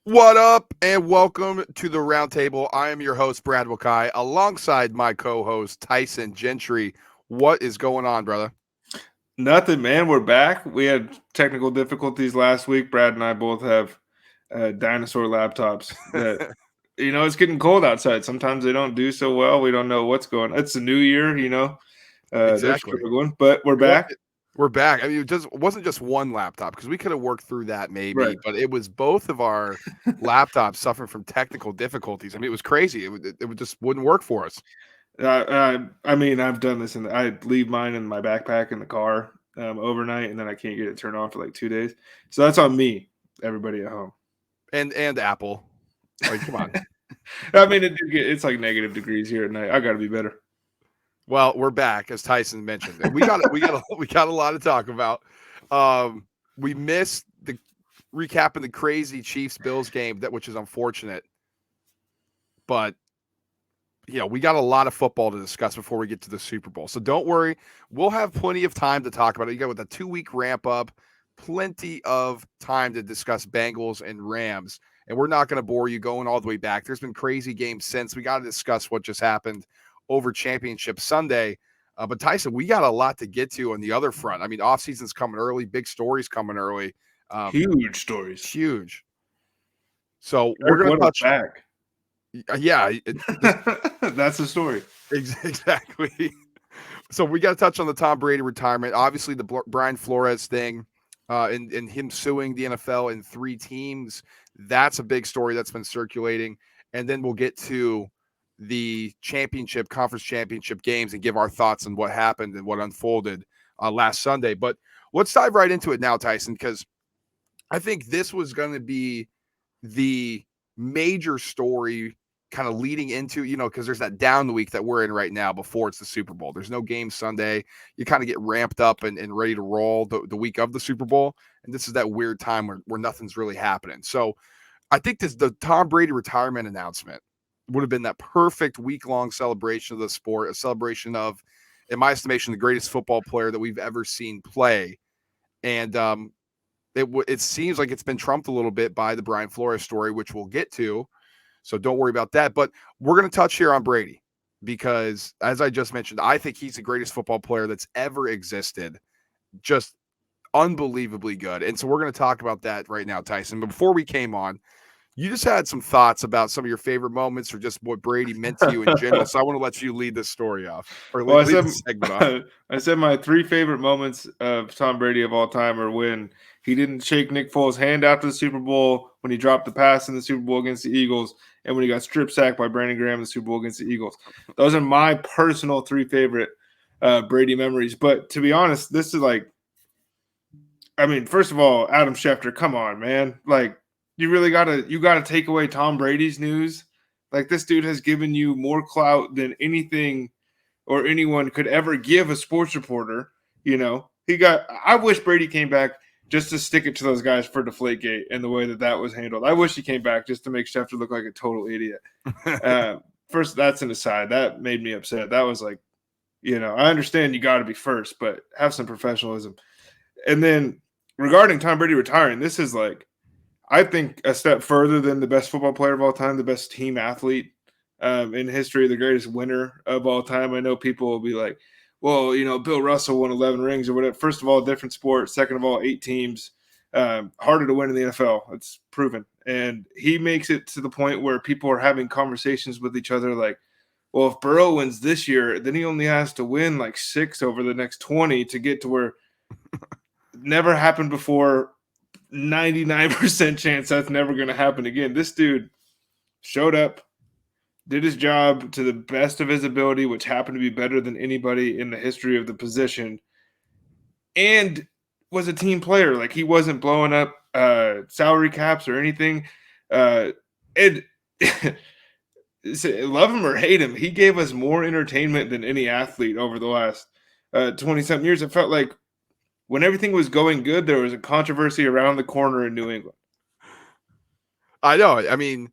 What up, and welcome to the Roundtable. I am your host, Brad Wakai, alongside my co-host, Tyson Gentry. What is going on, brother? Nothing, man. We're back. We had technical difficulties last week. Brad and I both have dinosaur laptops that, it's getting cold outside. Sometimes they don't do so well. We don't know what's going on. It's the new year, they're Exactly. struggling, but we're Well, back. we're back. I mean, it wasn't just one laptop because we could have worked through that maybe, Right. but it was both of our laptops suffering from technical difficulties. I mean, it was crazy. It just wouldn't work for us. I've done this, and I leave mine in my backpack in the car overnight, and then I can't get it turned on for like 2 days. So that's on me, everybody at home. And Apple. Like, come on. I mean, it's like negative degrees here at night. I got to be better. Well, we're back, as Tyson mentioned. We got a lot to talk about. We missed the recapping the crazy Chiefs Bills game, which is unfortunate. But we got a lot of football to discuss before we get to the Super Bowl. So don't worry, we'll have plenty of time to talk about it. You got with a 2-week ramp up, plenty of time to discuss Bengals and Rams. And we're not going to bore you going all the way back. There's been crazy games since. We got to discuss what just happened over Championship Sunday. But Tyson, we got a lot to get to on the other front. I mean, offseason's coming early, big stories coming early. Huge stories. Huge. So we're Eric going to Weddle's touch. back. Yeah, That's the story. exactly. So we got to touch on the Tom Brady retirement. Obviously, the Brian Flores thing, and him suing the NFL in 3 teams. That's a big story that's been circulating. And then we'll get to the conference championship games and give our thoughts on what happened and what unfolded last Sunday. But let's dive right into it now, Tyson, because I think this was going to be the major story kind of leading into, because there's that down week that we're in right now before it's the Super Bowl. There's no game Sunday. You kind of get ramped up and ready to roll the week of the Super Bowl. And this is that weird time where nothing's really happening. So I think the Tom Brady retirement announcement would have been that perfect week-long celebration of the sport, a celebration of, in my estimation, the greatest football player that we've ever seen play. And it seems like it's been trumped a little bit by the Brian Flores story, which we'll get to. So don't worry about that. But we're going to touch here on Brady because, as I just mentioned, I think he's the greatest football player that's ever existed. Just unbelievably good. And so we're going to talk about that right now, Tyson. But before we came on, you just had some thoughts about some of your favorite moments or just what Brady meant to you in general. So I want to let you lead this story off or Well, lead this segment off. I said my 3 favorite moments of Tom Brady of all time are when he didn't shake Nick Foles' hand after the Super Bowl, when he dropped the pass in the Super Bowl against the Eagles, and when he got strip sacked by Brandon Graham in the Super Bowl against the Eagles. Those are my personal 3 favorite Brady memories. But to be honest, this is first of all, Adam Schefter, come on, man. Like, you gotta take away Tom Brady's news. Like, this dude has given you more clout than anything or anyone could ever give a sports reporter. I wish Brady came back just to stick it to those guys for Deflategate and the way that was handled. I wish he came back just to make Schefter look like a total idiot. First, that's an aside. That made me upset. That was like, I understand you got to be first, but have some professionalism. And then regarding Tom Brady retiring, this is I think a step further than the best football player of all time, the best team athlete in history, the greatest winner of all time. I know people will be like, well, Bill Russell won 11 rings or whatever. First of all, different sport. Second of all, 8 teams. Harder to win in the NFL. It's proven. And he makes it to the point where people are having conversations with each other like, well, if Burrow wins this year, then he only has to win like 6 over the next 20 to get to where never happened before. 99% chance that's never going to happen again. This dude showed up, did his job to the best of his ability, which happened to be better than anybody in the history of the position, and was a team player. Like, he wasn't blowing up salary caps or anything. And love him or hate him, he gave us more entertainment than any athlete over the last 20-something years. It felt like when everything was going good, there was a controversy around the corner in New England. I know. I mean,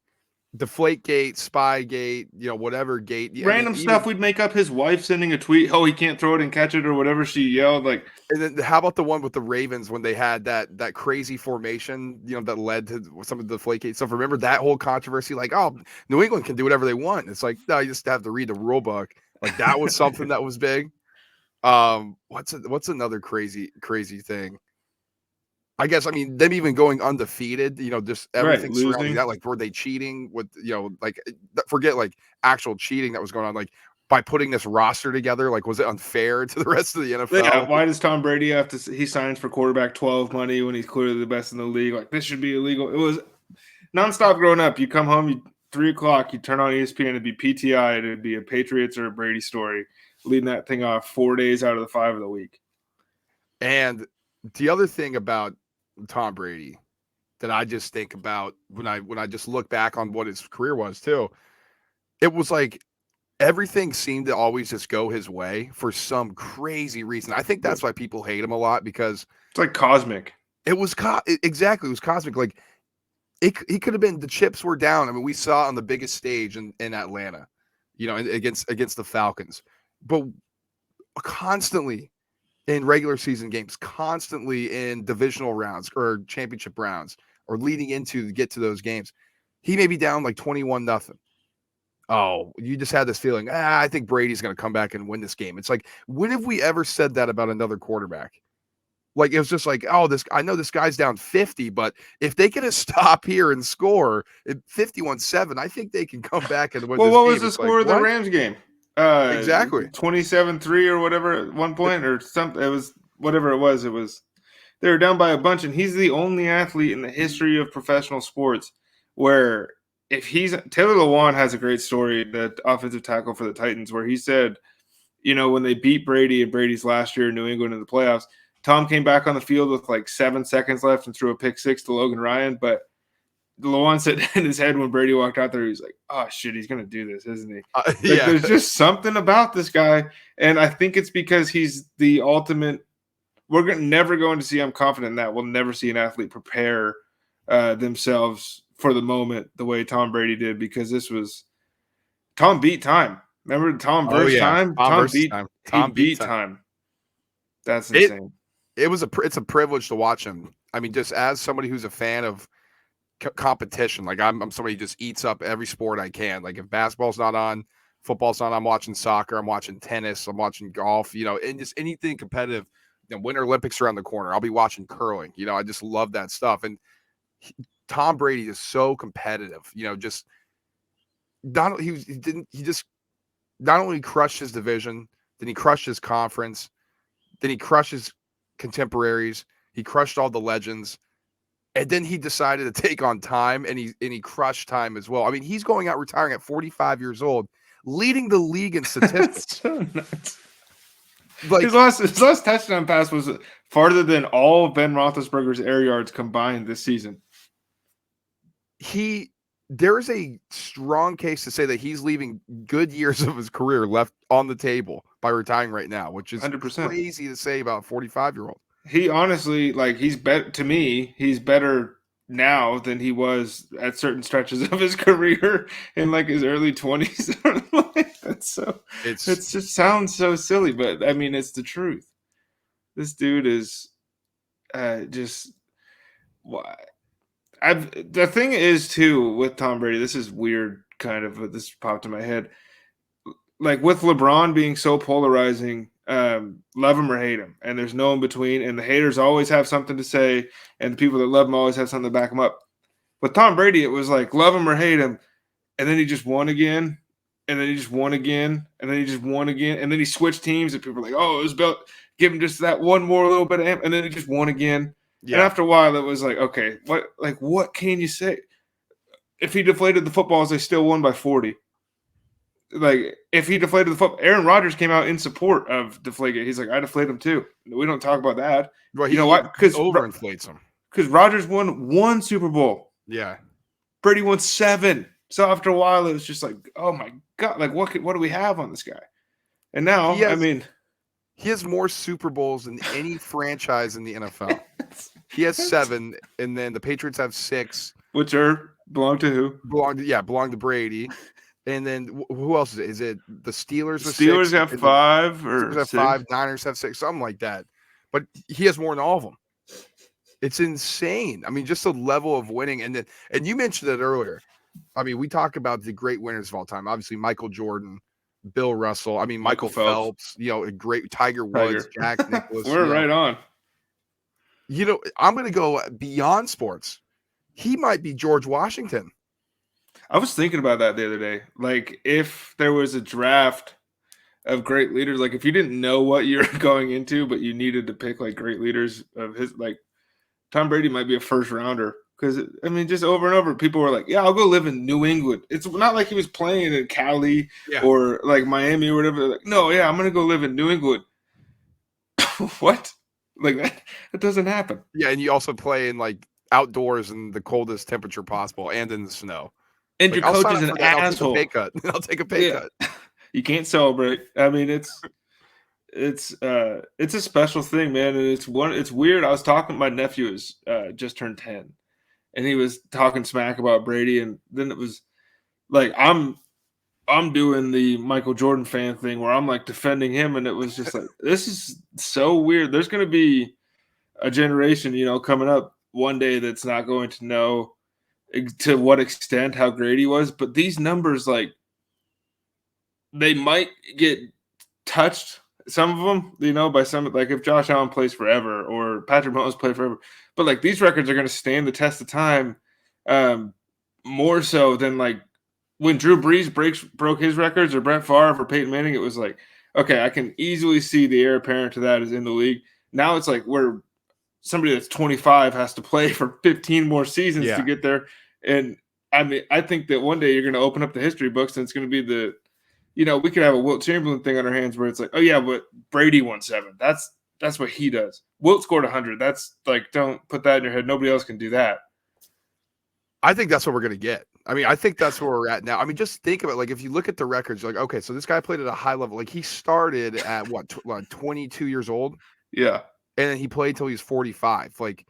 Deflategate, Spygate, whatever gate. I mean, Random stuff we'd make up. His wife sending a tweet, "Oh, he can't throw it and catch it," or whatever she yelled. Like, and then how about the one with the Ravens when they had that crazy formation, that led to some of the Deflategate stuff? Remember that whole controversy? Like, oh, New England can do whatever they want. It's like, no, you just have to read the rule book. Like that was something that was big. What's another crazy thing? I guess, I mean, them even going undefeated, just everything surrounding that. Like, were they cheating with, like, forget like actual cheating that was going on, like by putting this roster together, like, was it unfair to the rest of the NFL? Yeah, why does Tom Brady have to, he signs for quarterback 12 money when he's clearly the best in the league? Like, this should be illegal. It was nonstop growing up. You come home, 3 o'clock, you turn on ESPN, it'd be PTI, it'd be a Patriots or a Brady story, leading that thing off 4 days out of the 5 of the week. And the other thing about Tom Brady that I just think about when I just look back on what his career was too, it was like everything seemed to always just go his way for some crazy reason. I think that's why people hate him a lot, because it's like cosmic. It was exactly, it was cosmic. Like he could have been, the chips were down. I mean, we saw on the biggest stage in Atlanta, against the Falcons, but constantly in regular season games, constantly in divisional rounds or championship rounds, or leading into to get to those games, he may be down like 21-0. Oh, you just had this feeling, I think Brady's going to come back and win this game. It's like, when have we ever said that about another quarterback? Like, it was just like, oh, I know this guy's down 50, but if they get a stop here and score at 51-7, I think they can come back and win this game. Well, what was the score of the Rams game? Exactly. 27-3 or whatever at one point, or something. It was whatever it was. They were down by a bunch, and he's the only athlete in the history of professional sports where Taylor Lewan has a great story, the offensive tackle for the Titans, where he said, when they beat Brady in Brady's last year in New England in the playoffs, Tom came back on the field with like 7 seconds left and threw a pick 6 to Logan Ryan, but Lewan said in his head when Brady walked out there, he was like, oh, shit, he's going to do this, isn't he? Yeah. There's just something about this guy, and I think it's because he's the ultimate – we're never going to see – I'm confident in that. We'll never see an athlete prepare themselves for the moment the way Tom Brady did, because this was – Tom beat time. Remember Tom versus time? Tom beat time. That's insane. It's a privilege to watch him. I mean, just as somebody who's a fan of competition, like I'm somebody who just eats up every sport I can. Like, if basketball's not on, football's not on, I'm watching soccer, I'm watching tennis, I'm watching golf, and just anything competitive. Winter Olympics around the corner, I'll be watching curling. I just love that stuff. And Tom Brady is so competitive. Just not only crushed his division, then he crushed his conference, then he crushed his contemporaries, he crushed all the legends. And then he decided to take on time, and he crushed time as well. I mean, he's going out retiring at 45 years old, leading the league in statistics. So nuts. Like, his last touchdown pass was farther than all of Ben Roethlisberger's air yards combined this season. There is a strong case to say that he's leaving good years of his career left on the table by retiring right now, which is 100%. Crazy to say about a 45-year-old. He honestly, like, he's better now than he was at certain stretches of his career in like his early 20s. It just sounds so silly, but I mean, it's the truth. This dude is just the thing is too with Tom Brady, this is weird kind of, but this popped in my head. Like, with LeBron being so polarizing, love him or hate him, and there's no in between, and the haters always have something to say, and the people that love him always have something to back him up. With Tom Brady, it was like love him or hate him, and then he just won again, and then he just won again, and then he just won again, and then he switched teams, and people were like, oh, it was about give him just that one more little bit of and then he just won again. Yeah. And after a while, it was like, okay, what can you say? If he deflated the footballs, they still won by 40. Like, if he deflated the football, Aaron Rodgers came out in support of Deflategate. He's like, I deflate him too. We don't talk about that. Well, you know what? Because overinflates him. Because Rodgers won 1 Super Bowl. Yeah. Brady won 7. So after a while, it was just like, oh my God, like what do we have on this guy? And now, he has more Super Bowls than any franchise in the NFL. He has 7, and then the Patriots have 6, which are Belong to who? Belong to Brady. And then who else is it? Is it the Steelers with Steelers 6? have 5 or Steelers have 6. 5, Niners have 6, something like that. But he has more than all of them. It's insane. I mean, just the level of winning. And you mentioned it earlier. I mean, we talk about the great winners of all time. Obviously, Michael Jordan, Bill Russell. I mean, Michael Phelps. A great Tiger Woods, Jack Nicklaus. We're right on. I'm going to go beyond sports. He might be George Washington. I was thinking about that the other day. Like, if there was a draft of great leaders, like if you didn't know what you're going into, but you needed to pick like great leaders of his, like Tom Brady might be a first rounder. Because, I mean, just over and over, people were like, yeah, I'll go live in New England. It's not like he was playing in Cali or like Miami or whatever. They're like, no, yeah, I'm going to go live in New England. What? Like, that doesn't happen. Yeah, and you also play in like outdoors in the coldest temperature possible and in the snow. And your coach is an asshole. I'll take a pay cut. You can't celebrate. I mean, it's a special thing, man. And it's weird. I was talking, my nephew is just turned 10. And he was talking smack about Brady, and then it was like I'm doing the Michael Jordan fan thing where I'm like defending him, and it was just like this is so weird. There's going to be a generation, coming up one day that's not going to know to what extent how great he was, but these numbers, like, they might get touched. Some of them, by some, like if Josh Allen plays forever or Patrick Mahomes plays forever, but like these records are going to stand the test of time, more so than like when Drew Brees broke his records or Brett Favre or Peyton Manning. It was like, okay, I can easily see the heir apparent to that is in the league. Now it's like where somebody that's 25 has to play for 15 more seasons to get there. And I mean, I think that one day you're going to open up the history books and it's going to be we could have a Wilt Chamberlain thing on our hands where it's like, oh yeah, but Brady won 7. That's what he does. Wilt scored 100. That's like, don't put that in your head. Nobody else can do that. I think that's what we're going to get. I mean, I think that's where we're at now. I mean, just think of it. Like, if you look at the records, you're like, okay, so this guy played at a high level. Like, he started at 22 years old? Yeah. And then he played till he was 45. Like,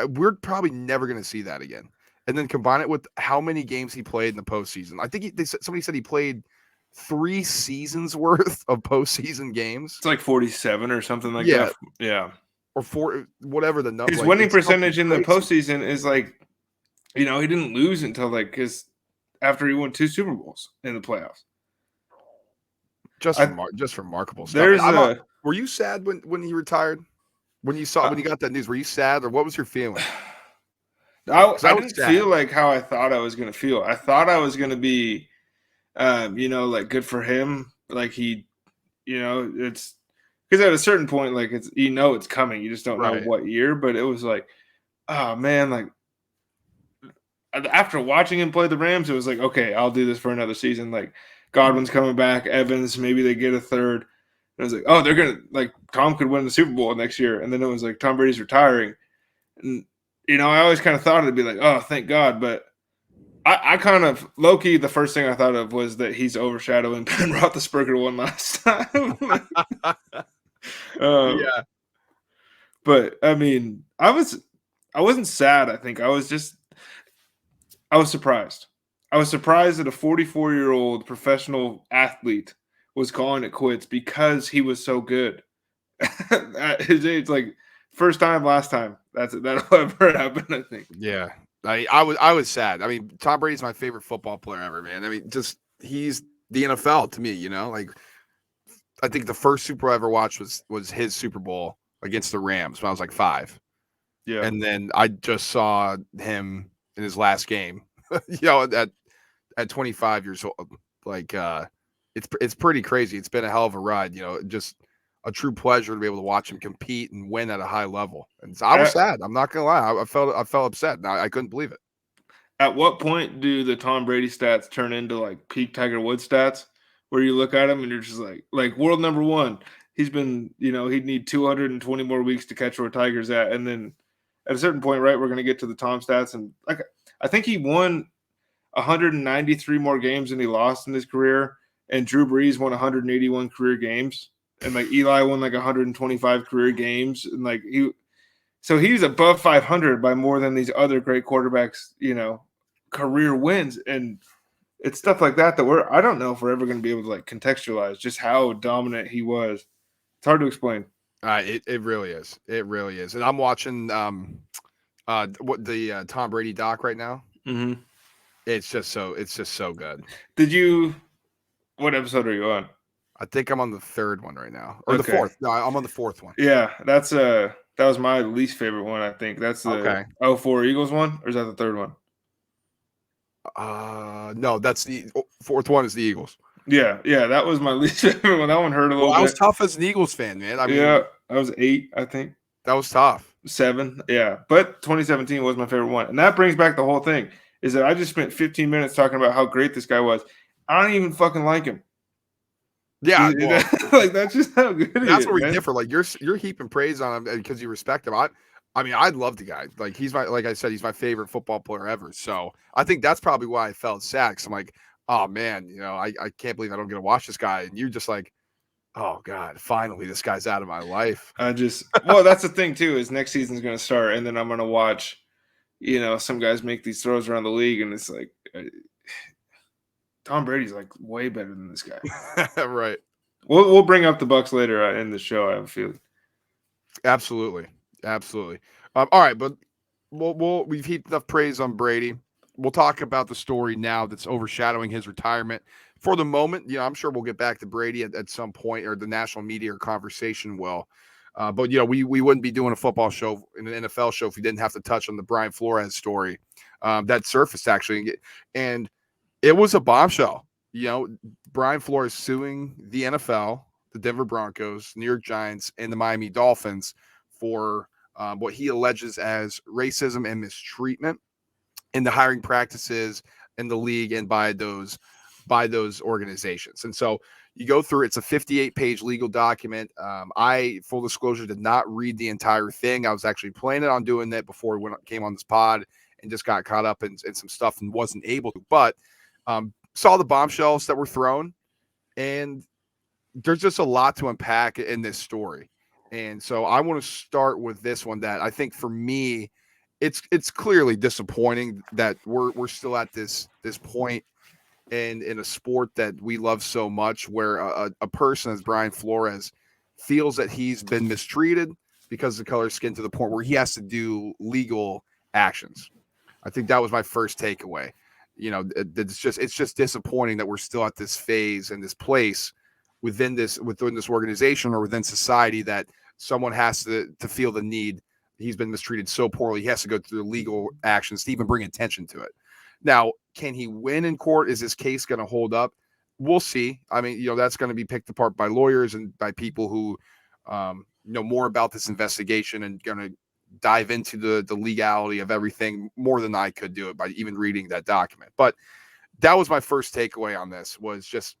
we're probably never going to see that again. And then combine it with how many games he played in the postseason. I think somebody said he played 3 seasons worth of postseason games. It's like 47 or something like that. Yeah. Or 4, whatever the number. His winning percentage in the postseason is like, he didn't lose until like after he won 2 Super Bowls in the playoffs. Just remarkable stuff. Were you sad when he retired? When you got that news, were you sad or what was your feeling? I didn't feel like how I thought I was going to feel. I thought I was going to be, like good for him. Like he, it's because at a certain point, like it's, it's coming. You just don't know what year, but it was like, oh man, like after watching him play the Rams, it was like, okay, I'll do this for another season. Like Godwin's coming back, Evans, maybe they get a third. And I was like, oh, they're going to, like, Tom could win the Super Bowl next year. And then it was like, Tom Brady's retiring. And, I always kind of thought it'd be like, oh, thank God. But I kind of, low-key, the first thing I thought of was that he's overshadowing Ben Roethlisberger one last time. Yeah. But, I mean, I wasn't sad, I think. I was surprised. I was surprised that a 44-year-old professional athlete was calling it quits because he was so good. At his age, like first time, last time. That'll ever happen, I think. Yeah. I was sad. I mean, Tom Brady's my favorite football player ever, man. I mean, just he's the NFL to me, like I think the first Super Bowl I ever watched was his Super Bowl against the Rams when I was like 5. Yeah. And then I just saw him in his last game, at 25 years old. Like it's pretty crazy. It's been a hell of a ride, just a true pleasure to be able to watch him compete and win at a high level. And so I was sad. I'm not gonna lie. I felt upset. And I couldn't believe it. At what point do the Tom Brady stats turn into like peak Tiger Woods stats, where you look at him and you're just like world number 1? He's been, he'd need 220 more weeks to catch where Tiger's at, and then at a certain point, right, we're gonna get to the Tom stats, and like I think he won 193 more games than he lost in his career. And Drew Brees won 181 career games, and like Eli won like 125 career games, and like So he's above 500 by more than these other great quarterbacks, career wins. And it's stuff like that I don't know if we're ever going to be able to like contextualize just how dominant he was. It's hard to explain. It really is. It really is. And I'm watching the Tom Brady doc right now. Mm-hmm. It's just so good. What episode are you on? I think I'm on the third one right now, or the Okay. fourth. No, I'm on the fourth one. Yeah, that was my least favorite one. I think that's the 04 Eagles one, or is that the third one? No, that's the fourth one is the Eagles. Yeah, that was my least favorite one. That one hurt a little bit. I was tough as an Eagles fan, man. I mean, I was 8, I think. That was tough. 7, yeah. But 2017 was my favorite one. And that brings back the whole thing, is that I just spent 15 minutes talking about how great this guy was. I don't even fucking like him. Yeah, well, like that's just how good he is. That's where we differ. Like you're heaping praise on him because you respect him. I mean, I love the guy. Like like I said, he's my favorite football player ever. So I think that's probably why I felt sad. Because I'm like, oh man, I can't believe I don't get to watch this guy. And you're just like, oh God, finally this guy's out of my life. Well, that's the thing too, is next season's going to start, and then I'm going to watch, some guys make these throws around the league, and it's like, Tom Brady's like way better than this guy. Right. We'll bring up the Bucs later in the show, I have a feeling. Absolutely. All right, but we've heaped enough praise on Brady. We'll talk about the story now that's overshadowing his retirement. For the moment, I'm sure we'll get back to Brady at some point, or the national media or conversation will. But we wouldn't be doing a football show, an NFL show, if we didn't have to touch on the Brian Flores story that surfaced actually, and it was a bombshell. Brian Flores suing the NFL, the Denver Broncos, New York Giants, and the Miami Dolphins for what he alleges as racism and mistreatment in the hiring practices in the league and by those organizations. And so you go through, it's a 58-page legal document. I, full disclosure, did not read the entire thing. I was actually planning on doing that before we came on this pod and just got caught up in some stuff and wasn't able to. But saw the bombshells that were thrown, and there's just a lot to unpack in this story. And so I want to start with this one that I think for me, it's clearly disappointing that we're still at this point in a sport that we love so much, where a person as Brian Flores feels that he's been mistreated because of the color of skin, to the point where he has to do legal actions. I think that was my first takeaway. It's just disappointing that we're still at this phase and this place within this organization or within society that someone has to feel the need. He's been mistreated so poorly, he has to go through the legal actions to even bring attention to it. Now, can he win in court? Is this case going to hold up? We'll see. I mean, that's going to be picked apart by lawyers and by people who know more about this investigation and going to dive into the legality of everything more than I could do it by even reading that document. But that was my first takeaway on this, was just,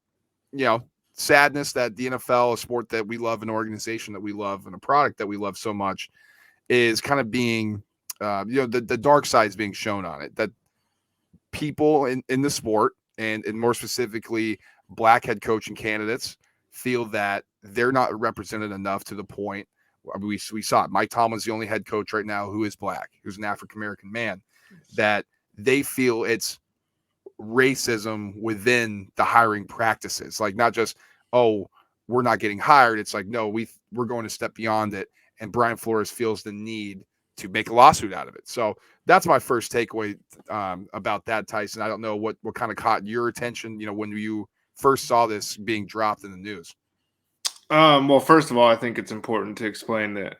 sadness that the NFL, a sport that we love, an organization that we love, and a product that we love so much, is kind of being, the dark side is being shown on it. That people in the sport, and more specifically black head coaching candidates, feel that they're not represented enough, to the point. We saw it. Mike Tomlin's the only head coach right now who is black, who's an African-American man, that they feel it's racism within the hiring practices. Like, not just, oh, we're not getting hired. It's like, no, we're going to step beyond it. And Brian Flores feels the need to make a lawsuit out of it. So that's my first takeaway about that, Tyson. I don't know what kind of caught your attention, when you first saw this being dropped in the news. Well, first of all, I think it's important to explain that,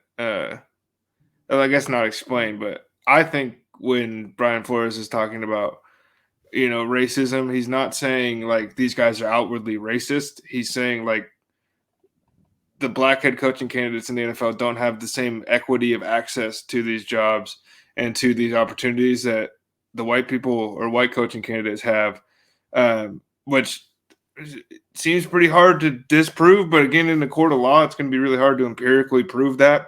I guess not explain, but I think when Brian Flores is talking about, racism, he's not saying like these guys are outwardly racist. He's saying like the black head coaching candidates in the NFL don't have the same equity of access to these jobs and to these opportunities that the white people or white coaching candidates have, which seems pretty hard to disprove. But again, in the court of law, it's going to be really hard to empirically prove that,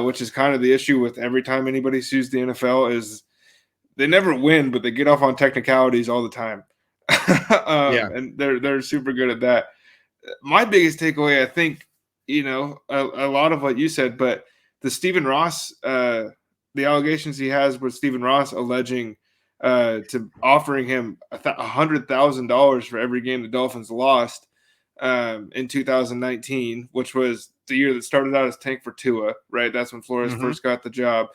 which is kind of the issue with every time anybody sues the NFL, is they never win, but they get off on technicalities all the time. And they're super good at that. My biggest takeaway, I think, a lot of what you said, but the Stephen Ross, the allegations he has with Stephen Ross alleging to offering him $100,000 for every game the Dolphins lost in 2019, which was the year that started out as tank for Tua, right? That's when Flores first got the job.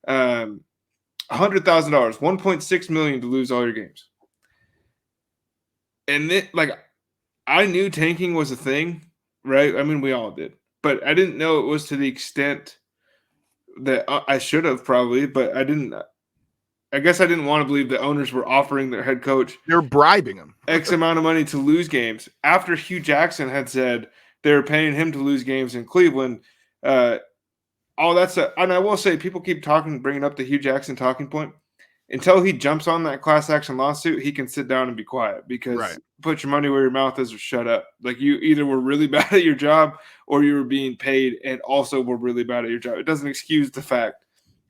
$100,000, $1.6 million to lose all your games. And then, like, I knew tanking was a thing, right? I mean, we all did, but I didn't know it was to the extent that I should have probably, but I didn't. I guess I didn't want to believe the owners were offering their head coach They're bribing him X amount of money to lose games after Hugh Jackson had said they were paying him to lose games in Cleveland. And I will say, people keep bringing up the Hugh Jackson talking point. Until he jumps on that class action lawsuit, he can sit down and be quiet, because put your money where your mouth is or shut up. Like, you either were really bad at your job or you were being paid and also were really bad at your job. It doesn't excuse the fact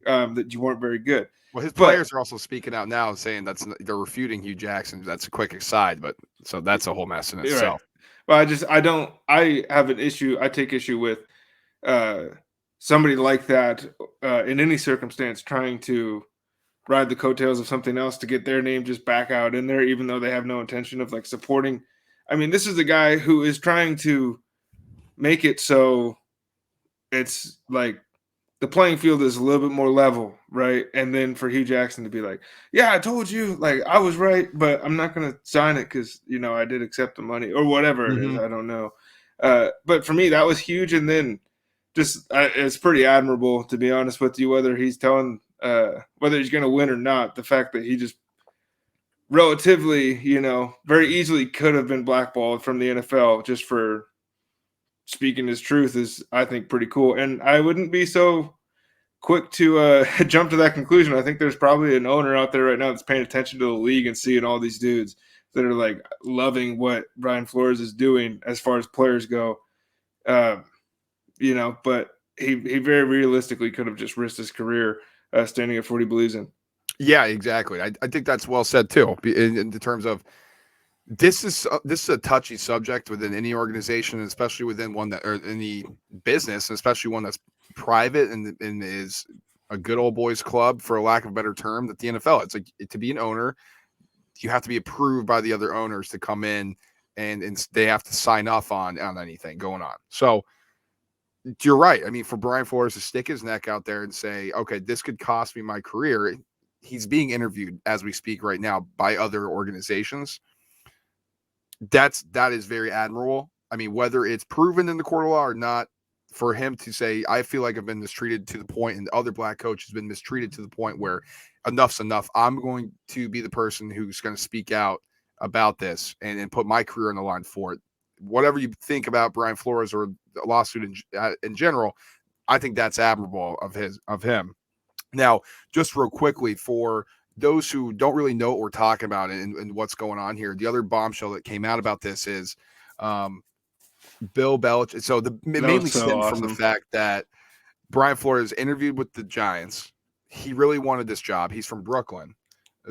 that you weren't very good. Well, his players are also speaking out now saying they're refuting Hugh Jackson. That's a quick aside, but so that's a whole mess in itself. Right. Well, I have an issue. I take issue with somebody like that in any circumstance trying to ride the coattails of something else to get their name just back out in there, even though they have no intention of like supporting. I mean, this is a guy who is trying to make it so it's like the playing field is a little bit more level, right? And then for Hugh Jackson to be like, yeah, I told you, like, I was right, but I'm not going to sign it because, I did accept the money or whatever it is. I don't know. But for me, that was huge. And then it's pretty admirable, to be honest with you, whether he's telling whether he's going to win or not, the fact that he just relatively, very easily could have been blackballed from the NFL just for speaking his truth is, I think, pretty cool. And I wouldn't be so quick to jump to that conclusion. I think there's probably an owner out there right now that's paying attention to the league and seeing all these dudes that are like loving what Brian Flores is doing as far as players go. But he very realistically could have just risked his career standing up for what he believes in. Yeah, exactly. I think that's well said too. In terms of this is a touchy subject within any organization, especially within one that, or any business, especially one that's private and is a good old boys club, for lack of a better term, that the NFL. It's like, to be an owner, you have to be approved by the other owners to come in, and they have to sign off on anything going on. So you're right. I mean, for Brian Flores to stick his neck out there and say, okay, this could cost me my career. He's being interviewed as we speak right now by other organizations. That is very admirable. I mean, whether it's proven in the court of law or not, for him to say, I feel like I've been mistreated to the point, and the other black coach has been mistreated to the point where enough's enough. I'm going to be the person who's going to speak out about this and put my career on the line for it. Whatever you think about Brian Flores or the lawsuit in general, I think that's admirable of him. Now, just real quickly, for those who don't really know what we're talking about and what's going on here, the other bombshell that came out about this is Bill Belichick. So mainly stemmed from the fact that Brian Flores interviewed with the Giants. He really wanted this job. He's from Brooklyn.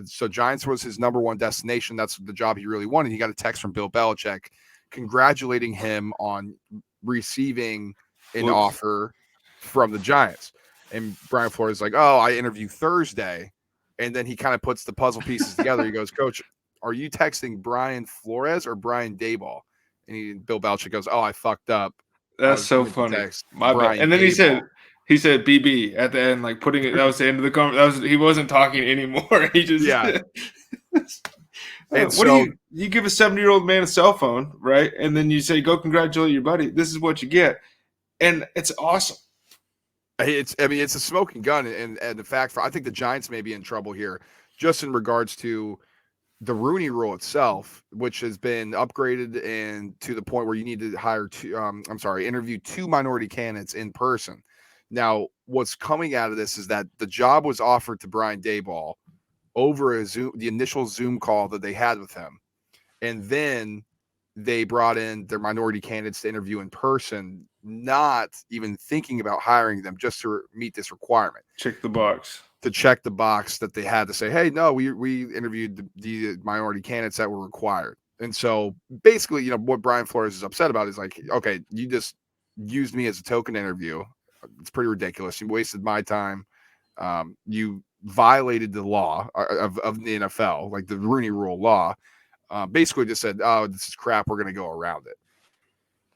So Giants was his number one destination. That's the job he really wanted. He got a text from Bill Belichick congratulating him on receiving an offer from the Giants. And Brian Flores is like, oh, I interview Thursday. And then he kind of puts the puzzle pieces together. He goes, Coach, are you texting Brian Flores or Brian Daboll? And Bill Belichick goes, oh, I fucked up. That's so funny. My bad. And then Daboll. he said BB at the end, like putting it. That was the end of the conversation. He wasn't talking anymore. He just And what do you give a 70-year-old man a cell phone, right? And then you say, go congratulate your buddy. This is what you get. And it's awesome. It's a smoking gun. And the fact I think the Giants may be in trouble here just in regards to the Rooney Rule itself, which has been upgraded and to the point where you need to interview 2 minority candidates in person. Now, what's coming out of this is that the job was offered to Brian Daboll over the initial Zoom call that they had with him. And then they brought in their minority candidates to interview in person, not even thinking about hiring them, just to meet this requirement. Check the box that they had to say, hey, no, we interviewed the minority candidates that were required. And so basically, what Brian Flores is upset about is like, okay, you just used me as a token interview. It's pretty ridiculous. You wasted my time. You violated the law of the NFL, like the Rooney Rule law. Basically just said, oh, this is crap. We're going to go around it.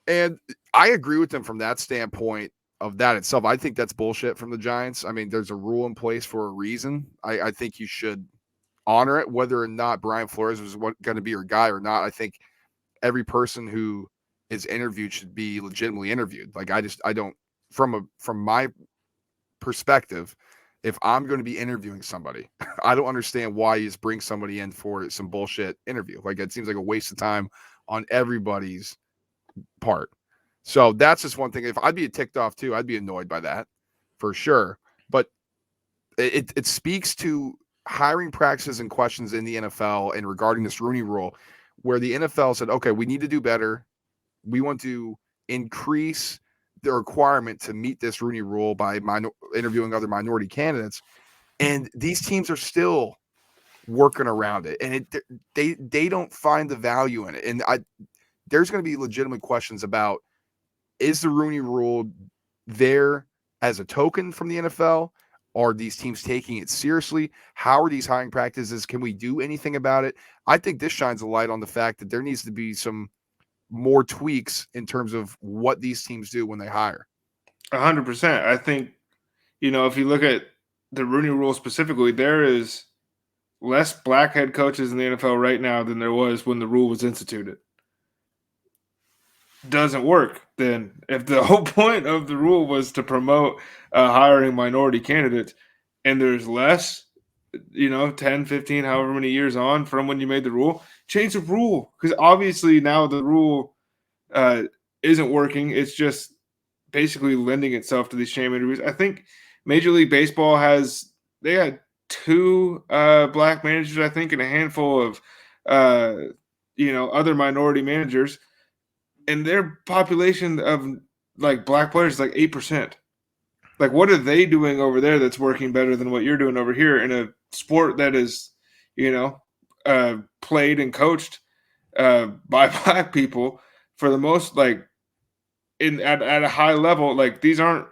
And I agree with them from that standpoint of that itself. I think that's bullshit from the Giants. I mean, there's a rule in place for a reason. I think you should honor it, whether or not Brian Flores was going to be your guy or not. I think every person who is interviewed should be legitimately interviewed. Like I don't from my perspective, if I'm going to be interviewing somebody, I don't understand why you just bring somebody in for some bullshit interview. Like it seems like a waste of time on everybody's part. So that's just one thing. If I'd be ticked off too, I'd be annoyed by that for sure. But it speaks to hiring practices and questions in the NFL and regarding this Rooney Rule, where the NFL said, okay, we need to do better. We want to increase the requirement to meet this Rooney Rule by interviewing other minority candidates. And these teams are still working around it. And they don't find the value in it. And there's going to be legitimate questions about, is the Rooney Rule there as a token from the NFL? Are these teams taking it seriously? How are these hiring practices? Can we do anything about it? I think this shines a light on the fact that there needs to be some more tweaks in terms of what these teams do when they hire. 100%. I think, if you look at the Rooney Rule specifically, there is less black head coaches in the NFL right now than there was when the rule was instituted. Doesn't work then if the whole point of the rule was to promote hiring minority candidates, and there's less, 10, 15, however many years on from when you made the rule, change the rule, because obviously now the rule isn't working. It's just basically lending itself to these sham interviews. I think Major League Baseball they had 2 black managers, I think, and a handful of other minority managers. And their population of like black players is like 8%. Like, what are they doing over there that's working better than what you're doing over here in a sport that is, played and coached by black people for the most, like at a high level? Like, these aren't,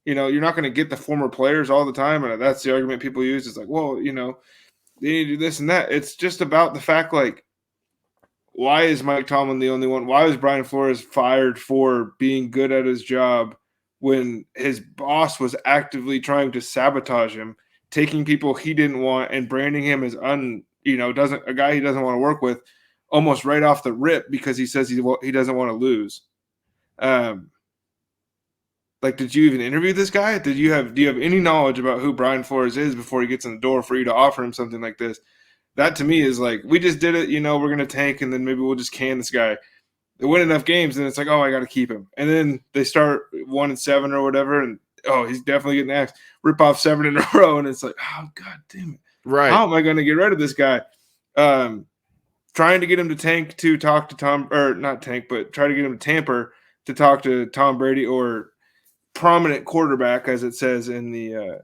you're not going to get the former players all the time. And that's the argument people use. It's like, well, they need to do this and that. It's just about the fact, like, why is Mike Tomlin the only one? Why was Brian Flores fired for being good at his job when his boss was actively trying to sabotage him, taking people he didn't want and branding him as a guy he doesn't want to work with almost right off the rip because he says he doesn't want to lose? Like, did you even interview this guy? Do you have any knowledge about who Brian Flores is before he gets in the door for you to offer him something like this? That to me is like, we just did it, we're going to tank and then maybe we'll just can this guy. They win enough games and it's like, oh, I got to keep him. And then they start 1-7 or whatever. And, oh, he's definitely getting axed. Rip off 7 in a row. And it's like, oh, God damn it. Right. How am I going to get rid of this guy? Trying to get him to tank to talk to Tom, or not tank, but try to get him to tamper to talk to Tom Brady or prominent quarterback, as it says in the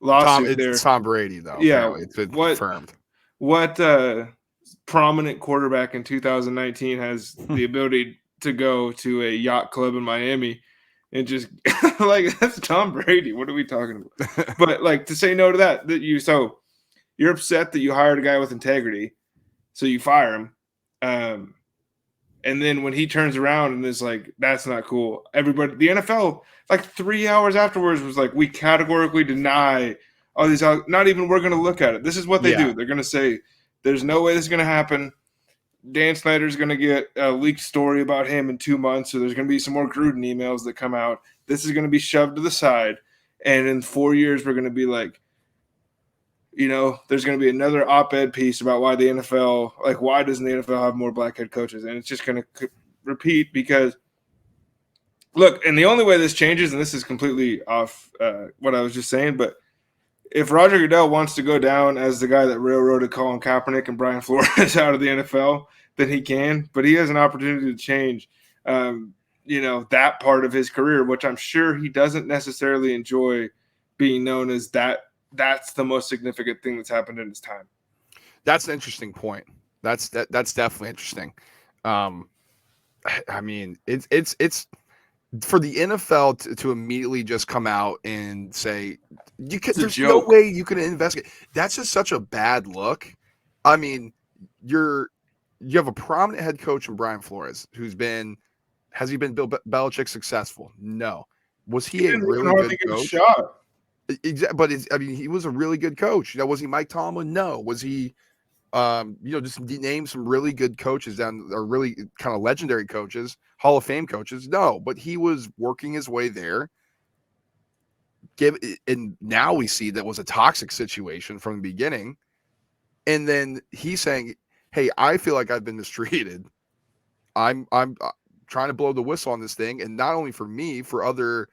lawsuit there. It's Tom Brady, though. Yeah. Apparently. It's been confirmed. What prominent quarterback in 2019 has the ability to go to a yacht club in Miami and just like, that's Tom Brady. What are we talking about? But like, to say no to that you're upset that you hired a guy with integrity, so you fire him. And then when he turns around and is like, that's not cool. Everybody, the NFL, like 3 hours afterwards was like, we categorically deny all these, not even we're going to look at it. This is what they do. They're going to say, there's no way this is going to happen. Dan Snyder's going to get a leaked story about him in 2 months. So there's going to be some more Gruden emails that come out. This is going to be shoved to the side. And in 4 years, we're going to be like, there's going to be another op-ed piece about why the NFL, like, why doesn't the NFL have more black head coaches? And it's just going to repeat because, look, and the only way this changes, and this is completely off what I was just saying, but if Roger Goodell wants to go down as the guy that railroaded Colin Kaepernick and Brian Flores out of the NFL, then he can. But he has an opportunity to change, that part of his career, which I'm sure he doesn't necessarily enjoy being known as that. That's the most significant thing that's happened in his time. That's an interesting point. That's definitely interesting. I mean, it's for the NFL to immediately just come out and say It's a there's no joke. way you can investigate. That's just such a bad look. I mean, you have a prominent head coach in Brian Flores has he been Bill Belichick successful? No. Was He he a didn't even really hardly good get a coach? shot. But I mean, he was a really good coach. Was he Mike Tomlin? No. Was he just name some really good coaches or really kind of legendary coaches, Hall of Fame coaches? No, but he was working his way there. And now we see that was a toxic situation from the beginning. And then he's saying, "Hey, I feel like I've been mistreated. I'm trying to blow the whistle on this thing, and not only for me, for other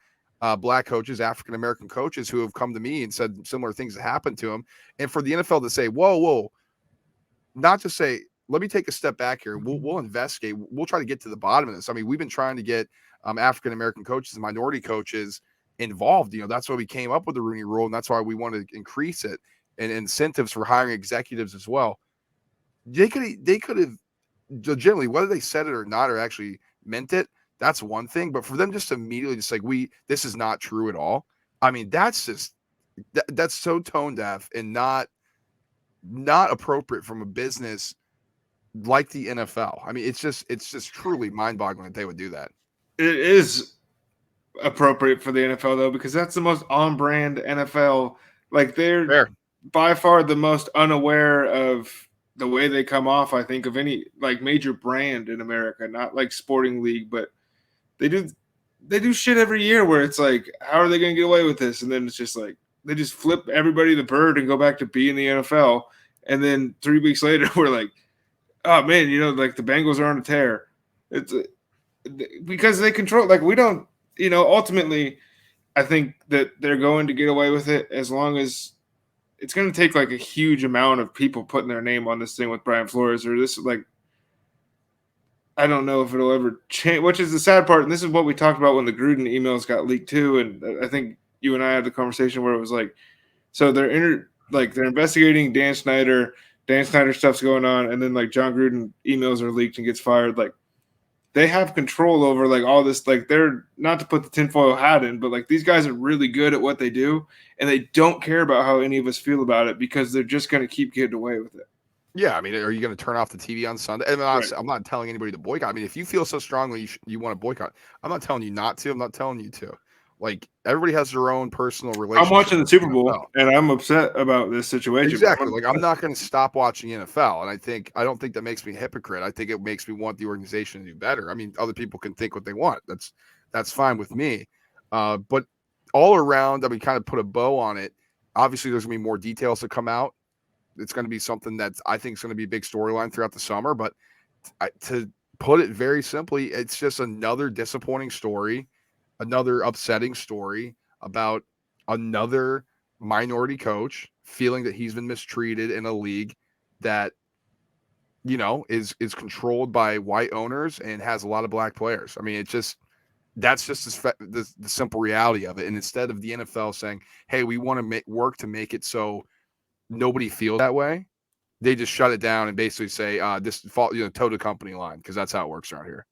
black coaches, African American coaches who have come to me and said similar things that happened to him, and for the NFL to say, whoa, not to say, let me take a step back here. We'll investigate. We'll try to get to the bottom of this. I mean, we've been trying to get African American coaches and minority coaches involved. That's why we came up with the Rooney Rule, and that's why we wanted to increase it and incentives for hiring executives as well. They could have legitimately, whether they said it or not or actually meant it, that's one thing. But for them just immediately just like this is not true at all. I mean, that's just that's so tone deaf and not appropriate from a business like the NFL. I mean, it's just truly mind-boggling that they would do that. It is appropriate for the NFL though, because that's the most on-brand NFL. Like they're Fair. by far the most unaware of the way they come off, I think, of any like major brand in America, not like sporting league, but they do shit every year where it's like, how are they going to get away with this? And then it's just like they just flip everybody the bird and go back to being the NFL. And then 3 weeks later, we're like, oh man, like the Bengals are on a tear. It's because they control. Like we don't, ultimately, I think that they're going to get away with it as long as it's going to take like a huge amount of people putting their name on this thing with Brian Flores or this like. I don't know if it'll ever change, which is the sad part. And this is what we talked about when the Gruden emails got leaked too. And I think you and I had the conversation where it was like, so they're investigating Dan Snyder. Dan Snyder stuff's going on, and then like John Gruden emails are leaked and gets fired. Like they have control over like all this. Like they're not to put the tinfoil hat in, but like these guys are really good at what they do, and they don't care about how any of us feel about it because they're just going to keep getting away with it. Yeah, I mean, are you going to turn off the TV on Sunday? I mean, honestly, I'm not telling anybody to boycott. I mean, if you feel so strongly you want to boycott, I'm not telling you not to. I'm not telling you to. Like everybody has their own personal I'm relationship watching the with Super the Bowl, NFL. and I'm upset about this situation. Exactly. Like I'm not going to stop watching NFL, and I don't think that makes me a hypocrite. I think it makes me want the organization to do better. I mean, other people can think what they want. That's fine with me. But all around, I mean, kind of put a bow on it. Obviously, there's going to be more details to come out. It's going to be something that I think is going to be a big storyline throughout the summer. But to put it very simply, it's just another disappointing story, another upsetting story about another minority coach feeling that he's been mistreated in a league that is controlled by white owners and has a lot of black players. I mean, that's just the simple reality of it. And instead of the NFL saying, "Hey, we want to work to make it so nobody feels that way," they just shut it down and basically say, "This toe the company line," because that's how it works around here.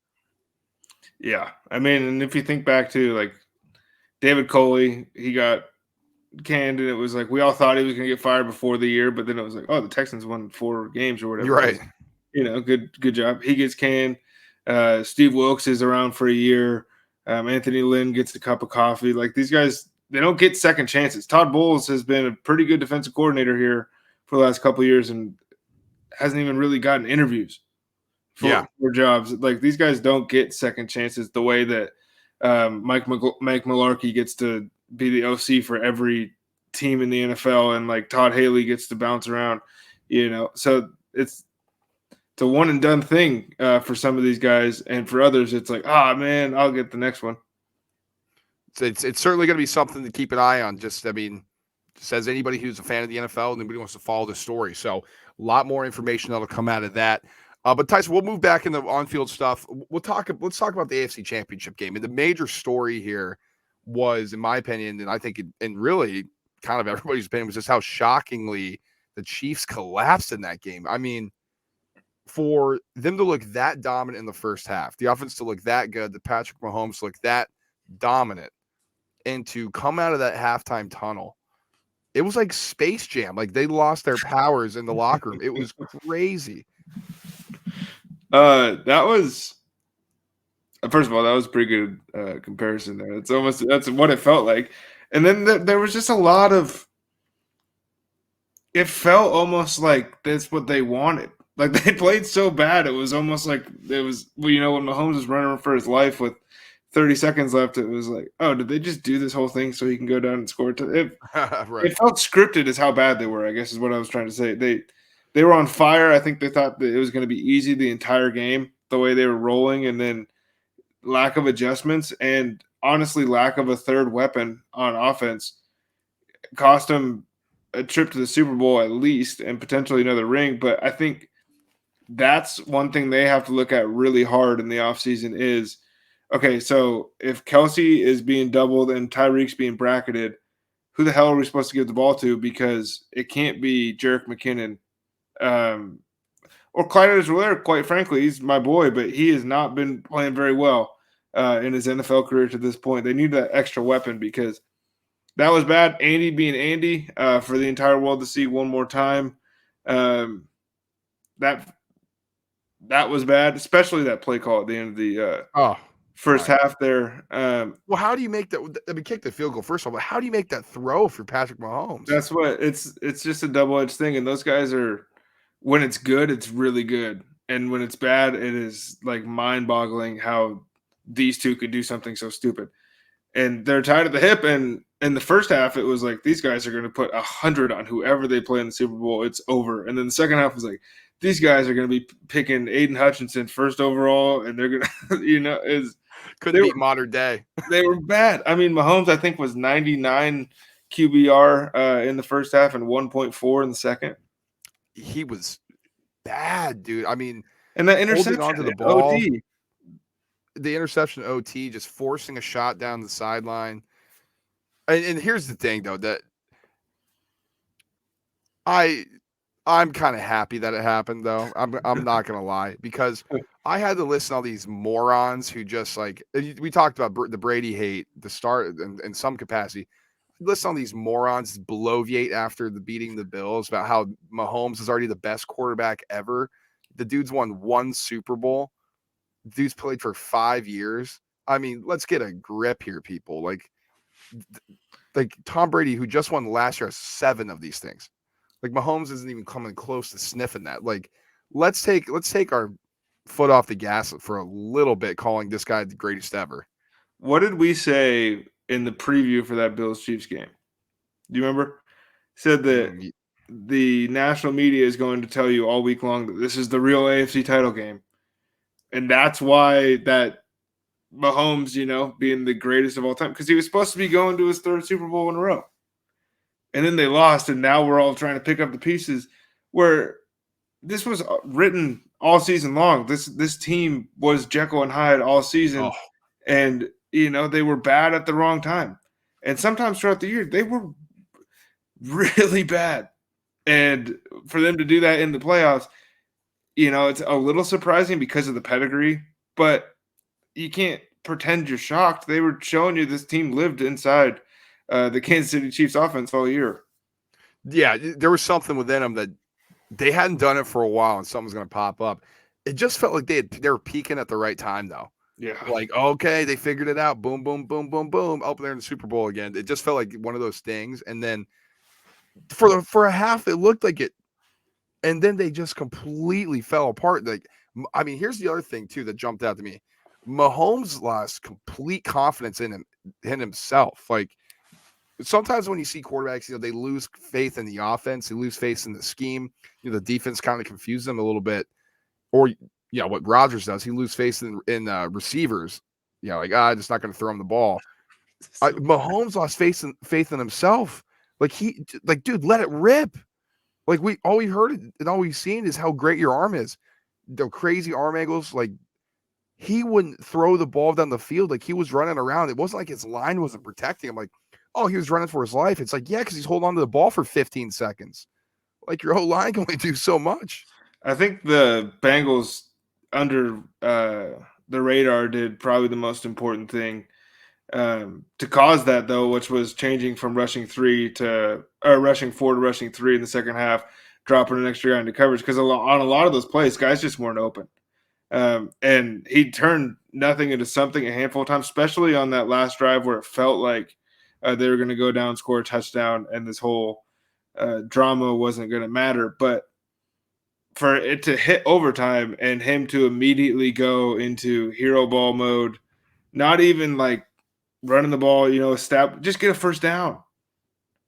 Yeah, I mean, and if you think back to like David Coley, he got canned, and it was like we all thought he was going to get fired before the year, but then it was like, oh, the Texans won 4 games or whatever. You're right. Good job. He gets canned. Steve Wilkes is around for a year. Anthony Lynn gets a cup of coffee. Like these guys, they don't get second chances. Todd Bowles has been a pretty good defensive coordinator here for the last couple of years and hasn't even really gotten interviews for jobs. Like these guys don't get second chances the way that Mike Mularkey gets to be the OC for every team in the NFL, and like Todd Haley gets to bounce around. So it's a one and done thing for some of these guys, and for others, it's like, man, I'll get the next one. It's certainly going to be something to keep an eye on. Just as anybody who's a fan of the NFL, nobody wants to follow the story. So a lot more information that'll come out of that. But Tyson, we'll move back into on-field stuff. Let's talk about the AFC Championship game. And the major story here was, in my opinion, and I think, and really kind of everybody's opinion, was just how shockingly the Chiefs collapsed in that game. I mean, for them to look that dominant in the first half, the offense to look that good, the Patrick Mahomes look that dominant, and to come out of that halftime tunnel, it was like Space Jam. Like they lost their powers in the locker room. It was crazy. That was first of all, that was a pretty good comparison there. That's what it felt like. And then there was just a lot of. It felt almost like that's what they wanted. Like they played so bad, it was almost like it was. Well, when Mahomes was running for his life with 30 seconds left, it was like, oh, did they just do this whole thing so he can go down and score? It Right. felt scripted, is how bad they were. I guess is what I was trying to say. They were on fire. I think they thought that it was going to be easy the entire game, the way they were rolling, and then lack of adjustments and honestly lack of a third weapon on offense cost them a trip to the Super Bowl at least and potentially another ring. But I think that's one thing they have to look at really hard in the offseason is, okay, so if Kelsey is being doubled and Tyreek's being bracketed, who the hell are we supposed to give the ball to? Because it can't be Jerick McKinnon or Clyde Edwards-Helaire, quite frankly. He's my boy, but he has not been playing very well in his NFL career to this point. They need that extra weapon because that was bad. Andy being Andy for the entire world to see one more time. That was bad, especially that play call at the end of the first half there. Well, how do you make that? I mean, kick the field goal first of all, but how do you make that throw for Patrick Mahomes? That's what it's just a double-edged thing, and those guys are, when it's good, it's really good, and when it's bad, it is like mind-boggling how these two could do something so stupid. And they're tied at the hip, and in the first half, it was like these guys are going to put 100 on whoever they play in the Super Bowl. It's over. And then the second half was like these guys are going to be picking Aiden Hutchinson first overall, and they're going to, couldn't beat modern day. They were bad. I mean, Mahomes, I think, was 99 QBR in the first half and 1.4 in the second. He was bad, dude. I mean, and that interception onto the ball, OT. The interception OT, just forcing a shot down the sideline. And here's the thing, though, that I'm kind of happy that it happened, though. I'm not gonna lie, because I had to listen to all these morons who just like, we talked about the Brady hate, the start in some capacity. Listen to all these morons bloviate after the beating the Bills about how Mahomes is already the best quarterback ever. The dude's won 1 Super Bowl. The dude's played for 5 years. I mean, let's get a grip here, people. Like Tom Brady, who just won last year, has 7 of these things. Like Mahomes isn't even coming close to sniffing that. Like, let's take our foot off the gas for a little bit, calling this guy the greatest ever. What did we say in the preview for that Bills-Chiefs game? Do you remember? Said that the national media is going to tell you all week long that this is the real AFC title game. And that's why that Mahomes, being the greatest of all time, because he was supposed to be going to his 3rd Super Bowl in a row. And then they lost, and now we're all trying to pick up the pieces where this was written all season long. This team was Jekyll and Hyde all season, and, they were bad at the wrong time. And sometimes throughout the year, they were really bad. And for them to do that in the playoffs, it's a little surprising because of the pedigree, but you can't pretend you're shocked. They were showing you this team lived inside the Kansas City Chiefs offense all year. Yeah, there was something within them that they hadn't done it for a while, and something's going to pop up. It just felt like they were peaking at the right time, though. Yeah. Like, okay, they figured it out. Boom, boom, boom, boom, boom. Up there in the Super Bowl again. It just felt like one of those things. And then for a half, it looked like it. And then they just completely fell apart. Like, I mean, here's the other thing, too, that jumped out to me. Mahomes lost complete confidence in himself. Like, sometimes when you see quarterbacks, they lose faith in the offense, they lose faith in the scheme. The defense kind of confuses them a little bit. Or, what Rodgers does, he loses faith in receivers. I'm just not going to throw him the ball. Mahomes lost faith in himself. Dude, let it rip. Like, all we heard and all we've seen is how great your arm is. The crazy arm angles, like, he wouldn't throw the ball down the field. Like, he was running around. It wasn't like his line wasn't protecting him. Like, oh, he was running for his life. It's like, yeah, because he's holding on to the ball for 15 seconds. Like, your whole line can only do so much. I think the Bengals under the radar did probably the most important thing to cause that, though, which was changing from rushing four to rushing three in the second half, dropping an extra guy into coverage because on a lot of those plays, guys just weren't open. And he turned nothing into something a handful of times, especially on that last drive where it felt like they were going to go down, score a touchdown, and this whole drama wasn't going to matter. But for it to hit overtime and him to immediately go into hero ball mode, not even like running the ball, just get a first down.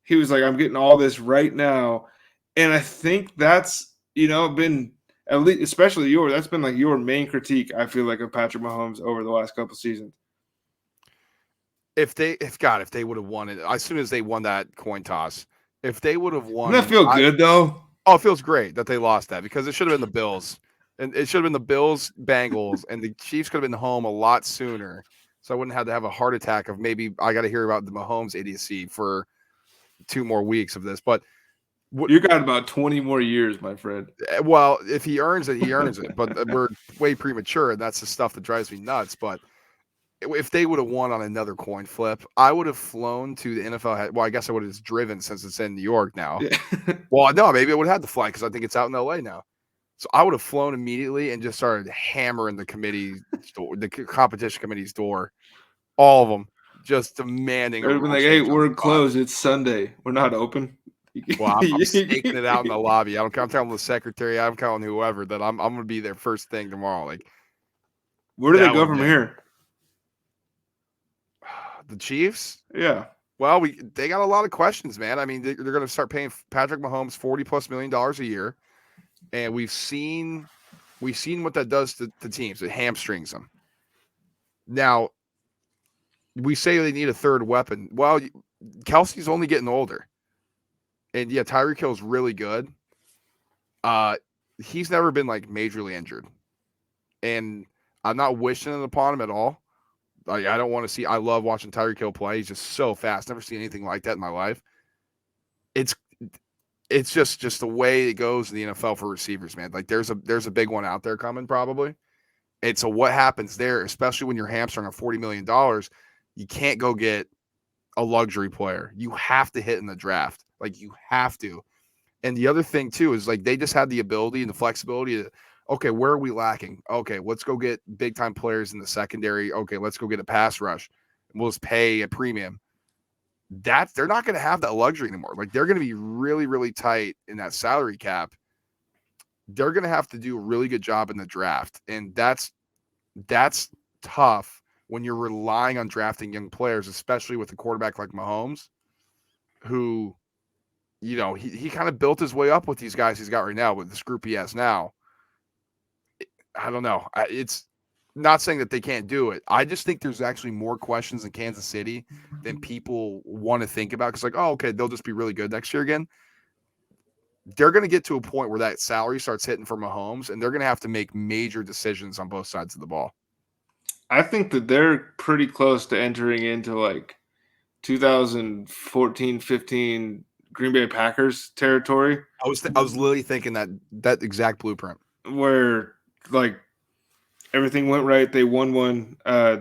He was like, I'm getting all this right now. And I think that's, been at least, especially that's been like your main critique, I feel like, of Patrick Mahomes over the last couple seasons. If they would have won it, as soon as they won that coin toss, if they would have won. Doesn't that feel good, though? Oh, it feels great that they lost that because it should have been the Bills. And it should have been the Bills, Bengals, and the Chiefs could have been home a lot sooner. So I wouldn't have to have a heart attack of maybe I got to hear about the Mahomes idiocy for 2 more weeks of this. But you got about 20 more years, my friend. Well, if he earns it, he earns it. But we're way premature, and that's the stuff that drives me nuts. But if they would have won on another coin flip, I would have flown to the NFL. Well, I guess I would have just driven since it's in New York now. Yeah. Well, no, maybe I would have had to fly because I think it's out in LA now. So I would have flown immediately and just started hammering the competition committee's door, all of them, just demanding. They would have been like, "Hey, we're closed. It's Sunday. We're not open." Well, I'm staking it out in the lobby. I'm telling the secretary. I'm telling whoever that I'm going to be there first thing tomorrow. Like, where do they go from here? The Chiefs? Yeah. Well, they got a lot of questions, man. I mean, they're going to start paying Patrick Mahomes $40+ million a year, and we've seen what that does to teams. It hamstrings them. Now, we say they need a third weapon. Well, Kelsey's only getting older, and yeah, Tyreek Hill's really good. He's never been like majorly injured, and I'm not wishing it upon him at all. Like, I don't want to see. I love watching Tyreek Hill play. He's just so fast. Never seen anything like that in my life. It's just the way it goes in the NFL for receivers, man. Like, there's a big one out there coming probably. And so what happens there, especially when you're hamstrung on $40 million, you can't go get a luxury player. You have to hit in the draft. Like, you have to. And the other thing too is like they just had the ability and the flexibility to. Okay, where are we lacking? Okay, let's go get big-time players in the secondary. Okay, let's go get a pass rush. We'll just pay a premium. They're not going to have that luxury anymore. Like, they're going to be really, really tight in that salary cap. They're going to have to do a really good job in the draft, and that's tough when you're relying on drafting young players, especially with a quarterback like Mahomes, who, he kind of built his way up with these guys he's got right now, with this group he has now. I don't know. It's not saying that they can't do it. I just think there's actually more questions in Kansas City than people want to think about. Because like, oh, okay, they'll just be really good next year again. They're going to get to a point where that salary starts hitting for Mahomes, and they're going to have to make major decisions on both sides of the ball. I think that they're pretty close to entering into like 2014-15 Green Bay Packers territory. I was literally thinking that exact blueprint where like everything went right. They won one.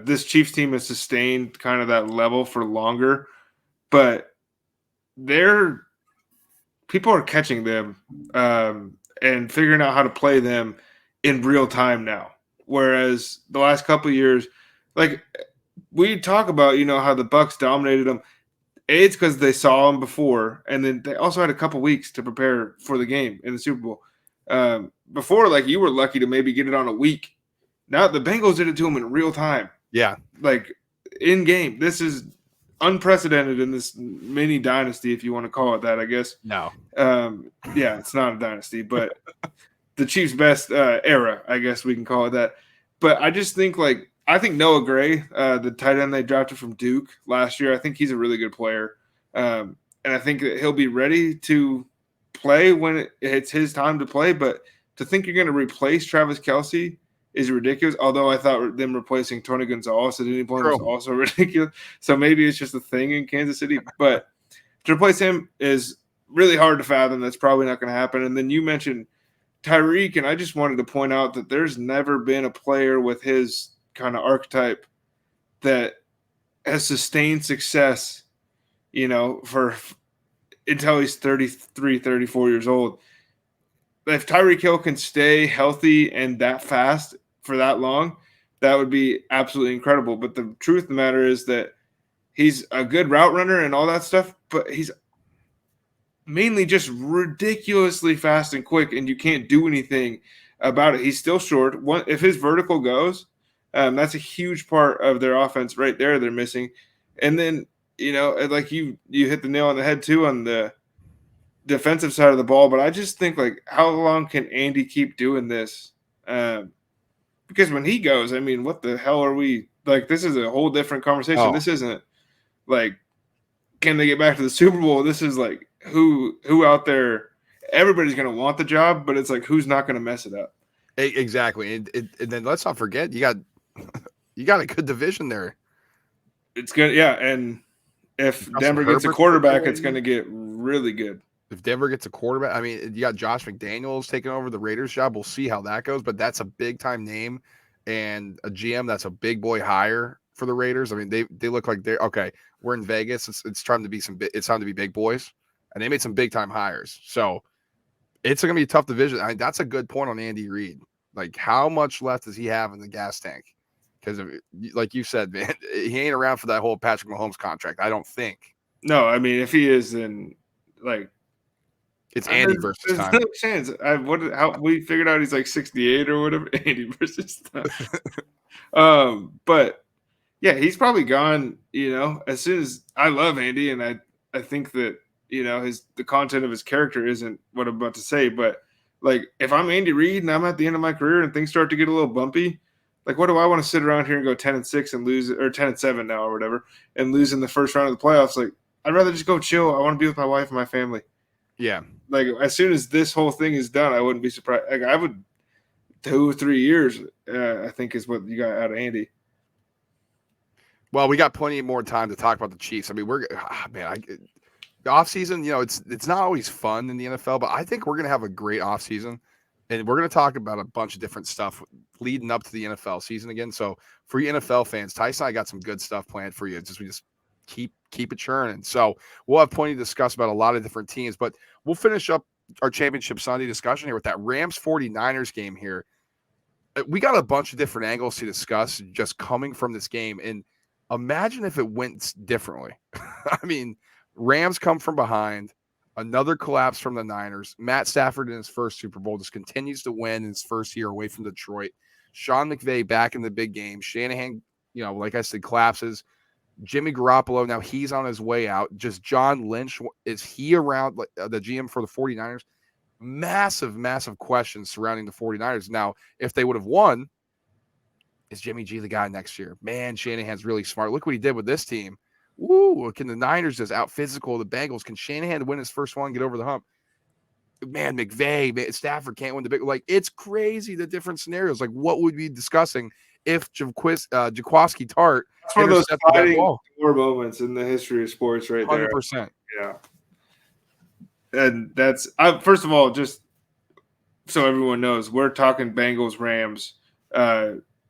This Chiefs team has sustained kind of that level for longer, but people are catching them and figuring out how to play them in real time now. Whereas the last couple of years, like we talk about, how the Bucs dominated them. It's because they saw them before, and then they also had a couple weeks to prepare for the game in the Super Bowl. Before, like, you were lucky to maybe get it on a week. Now the Bengals did it to them in real time. Yeah. Like, in game. This is unprecedented in this mini dynasty, if you want to call it that, I guess. No. Yeah, it's not a dynasty, but the Chiefs' best era, I guess we can call it that. But I just think, I think Noah Gray, the tight end they drafted from Duke last year, I think he's a really good player. And I think that he'll be ready to play when it's his time to play. But to think you're going to replace Travis Kelce is ridiculous. Although I thought them replacing Tony Gonzalez at any point was also ridiculous. So maybe it's just a thing in Kansas City. But to replace him is really hard to fathom. That's probably not going to happen. And then you mentioned Tyreek, and I just wanted to point out that there's never been a player with his kind of archetype that has sustained success, for until he's 33, 34 years old. If Tyreek Hill can stay healthy and that fast for that long, that would be absolutely incredible. But the truth of the matter is that he's a good route runner and all that stuff, but he's mainly just ridiculously fast and quick, and you can't do anything about it. He's still short. If his vertical goes, that's a huge part of their offense right there they're missing. And then, like you hit the nail on the head too on the defensive side of the ball, but I just think, like, how long can Andy keep doing this? Because when he goes, I mean, what the hell are we – like, this is a whole different conversation. Oh. This isn't, like, can they get back to the Super Bowl? This is, like, who out there – everybody's going to want the job, but it's like who's not going to mess it up. Exactly. And then let's not forget, you got a good division there. It's good, yeah, and if Denver gets a quarterback, it's going to get really good. If Denver gets a quarterback, I mean, you got Josh McDaniels taking over the Raiders job. We'll see how that goes, but that's a big-time name and a GM that's a big boy hire for the Raiders. I mean, they look like they're okay. We're in Vegas. It's time to be it's time to be big boys, and they made some big-time hires. So it's going to be a tough division. I mean, that's a good point on Andy Reid. Like, how much left does he have in the gas tank? Because, like you said, man, he ain't around for that whole Patrick Mahomes contract, I don't think. No, I mean, if he is, then, like, it's Andy versus time. There's no chance. How we figured out he's like 68 or whatever. Andy versus time. But yeah, he's probably gone. As soon as I love Andy, and I think that the content of his character isn't what I'm about to say. But, like, if I'm Andy Reid and I'm at the end of my career and things start to get a little bumpy, like, what do I want to sit around here and go 10-6 and lose, or 10-7 now or whatever, and lose in the first round of the playoffs? Like, I'd rather just go chill. I want to be with my wife and my family. Yeah. Like, as soon as this whole thing is done, I wouldn't be surprised. Like, I would 2 or 3 years, I think, is what you got out of Andy. Well, we got plenty more time to talk about the Chiefs. I mean, the offseason, it's not always fun in the NFL, but I think we're going to have a great offseason, and we're going to talk about a bunch of different stuff leading up to the NFL season again. So for you NFL fans, Tyson and I got some good stuff planned for you. We just keep it churning. So we'll have plenty to discuss about a lot of different teams, but we'll finish up our Championship Sunday discussion here with that Rams 49ers game here. We got a bunch of different angles to discuss just coming from this game. And imagine if it went differently. I mean, Rams come from behind, another collapse from the Niners. Matt Stafford in his first Super Bowl just continues to win in his first year away from Detroit. Sean McVay back in the big game. Shanahan, like I said, collapses. Jimmy Garoppolo, now he's on his way out. Just John Lynch, is he around, the GM for the 49ers? Massive, massive questions surrounding the 49ers. Now, if they would have won, is Jimmy G the guy next year? Man, Shanahan's really smart. Look what he did with this team. Woo, can the Niners just out physical the Bengals? Can Shanahan win his first one, get over the hump? Man, Stafford can't win the big. Like, it's crazy, the different scenarios. Like, what would we be discussing if Jaquiski Tart That's one of those fighting war moments in the history of sports right 100%. There. 100%. Yeah. And that's first of all, just so everyone knows, we're talking Bengals Rams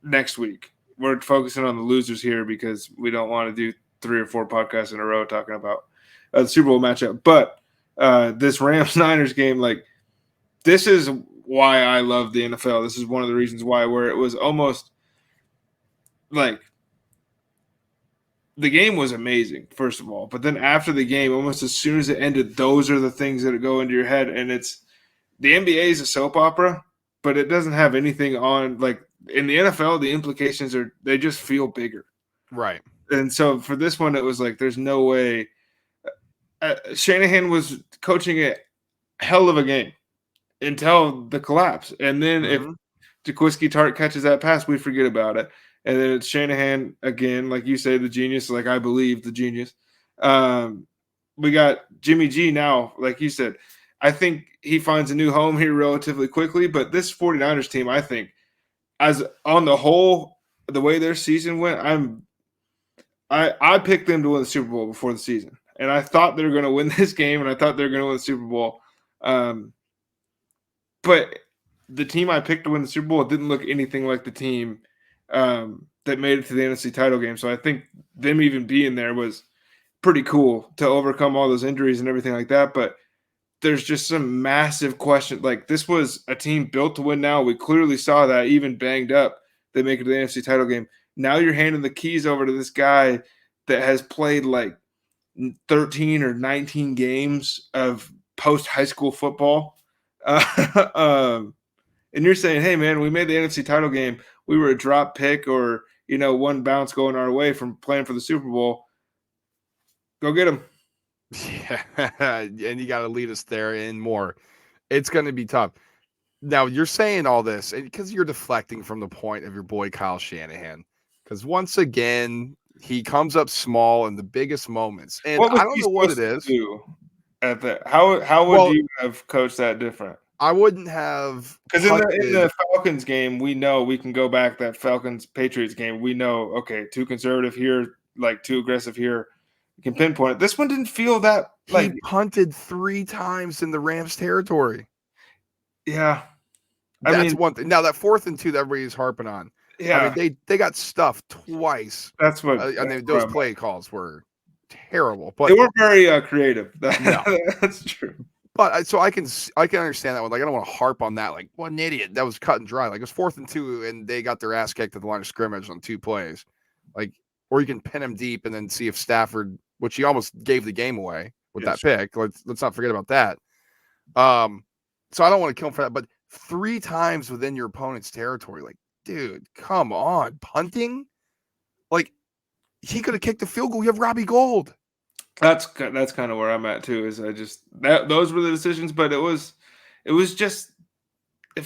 next week. We're focusing on the losers here because we don't want to do 3 or 4 podcasts in a row talking about the Super Bowl matchup. But this Rams Niners game, like, this is why I love the NFL. This is one of the reasons why, where it was almost like the game was amazing, first of all. But then after the game, almost as soon as it ended, those are the things that go into your head. And it's the NBA is a soap opera, but it doesn't have anything on, like, in the NFL, the implications they just feel bigger. Right. And so for this one, it was like, there's no way. Shanahan was coaching a hell of a game until the collapse. And then if Jaquiski Tart catches that pass, we forget about it. And then it's Shanahan again, like you say, the genius, like I believe the genius. We got Jimmy G now, like you said. I think he finds a new home here relatively quickly. But this 49ers team, I think, as on the whole, the way their season went, I picked them to win the Super Bowl before the season. And I thought they were going to win this game, and I thought they were going to win the Super Bowl. But the team I picked to win the Super Bowl didn't look anything like the team that made it to the NFC title game. So I think them even being there was pretty cool to overcome all those injuries and everything like that. But there's just some massive question. Like, this was a team built to win now. We clearly saw that, even banged up, they make it to the NFC title game. Now you're handing the keys over to this guy that has played like 13 or 19 games of post-high school football. And you're saying, hey, man, we made the NFC title game. We were a drop pick or, one bounce going our way from playing for the Super Bowl. Go get him. Yeah, and you got to lead us there and more. It's going to be tough. Now, you're saying all this because you're deflecting from the point of your boy Kyle Shanahan. Because once again, he comes up small in the biggest moments. And What was I don't know what it is. At that? How would you have coached that different? I wouldn't have. Because in the Falcons game, we know we can go back that Falcons-Patriots game. We know, okay, too conservative here, like too aggressive here. You can pinpoint it. This one didn't feel that like he punted 3 times in the Rams territory. Yeah. That's one thing. Now that 4th and 2 that everybody's harping on. Yeah. I mean, they got stuffed twice. That's what those play calls were terrible. But they weren't very creative. No. That's true. But so I can understand that one. Like, I don't want to harp on that. Like, what an idiot. That was cut and dry. Like, it was 4th and 2, and they got their ass kicked at the line of scrimmage on 2 plays. Like, or you can pin him deep and then see if Stafford, which he almost gave the game away with that pick. Let's not forget about that. So I don't want to kill him for that. But 3 times within your opponent's territory, like, dude, come on, punting. Like, he could have kicked the field goal. You have Robbie Gould. That's kind of where I'm at too. Is those were the decisions, but it was just it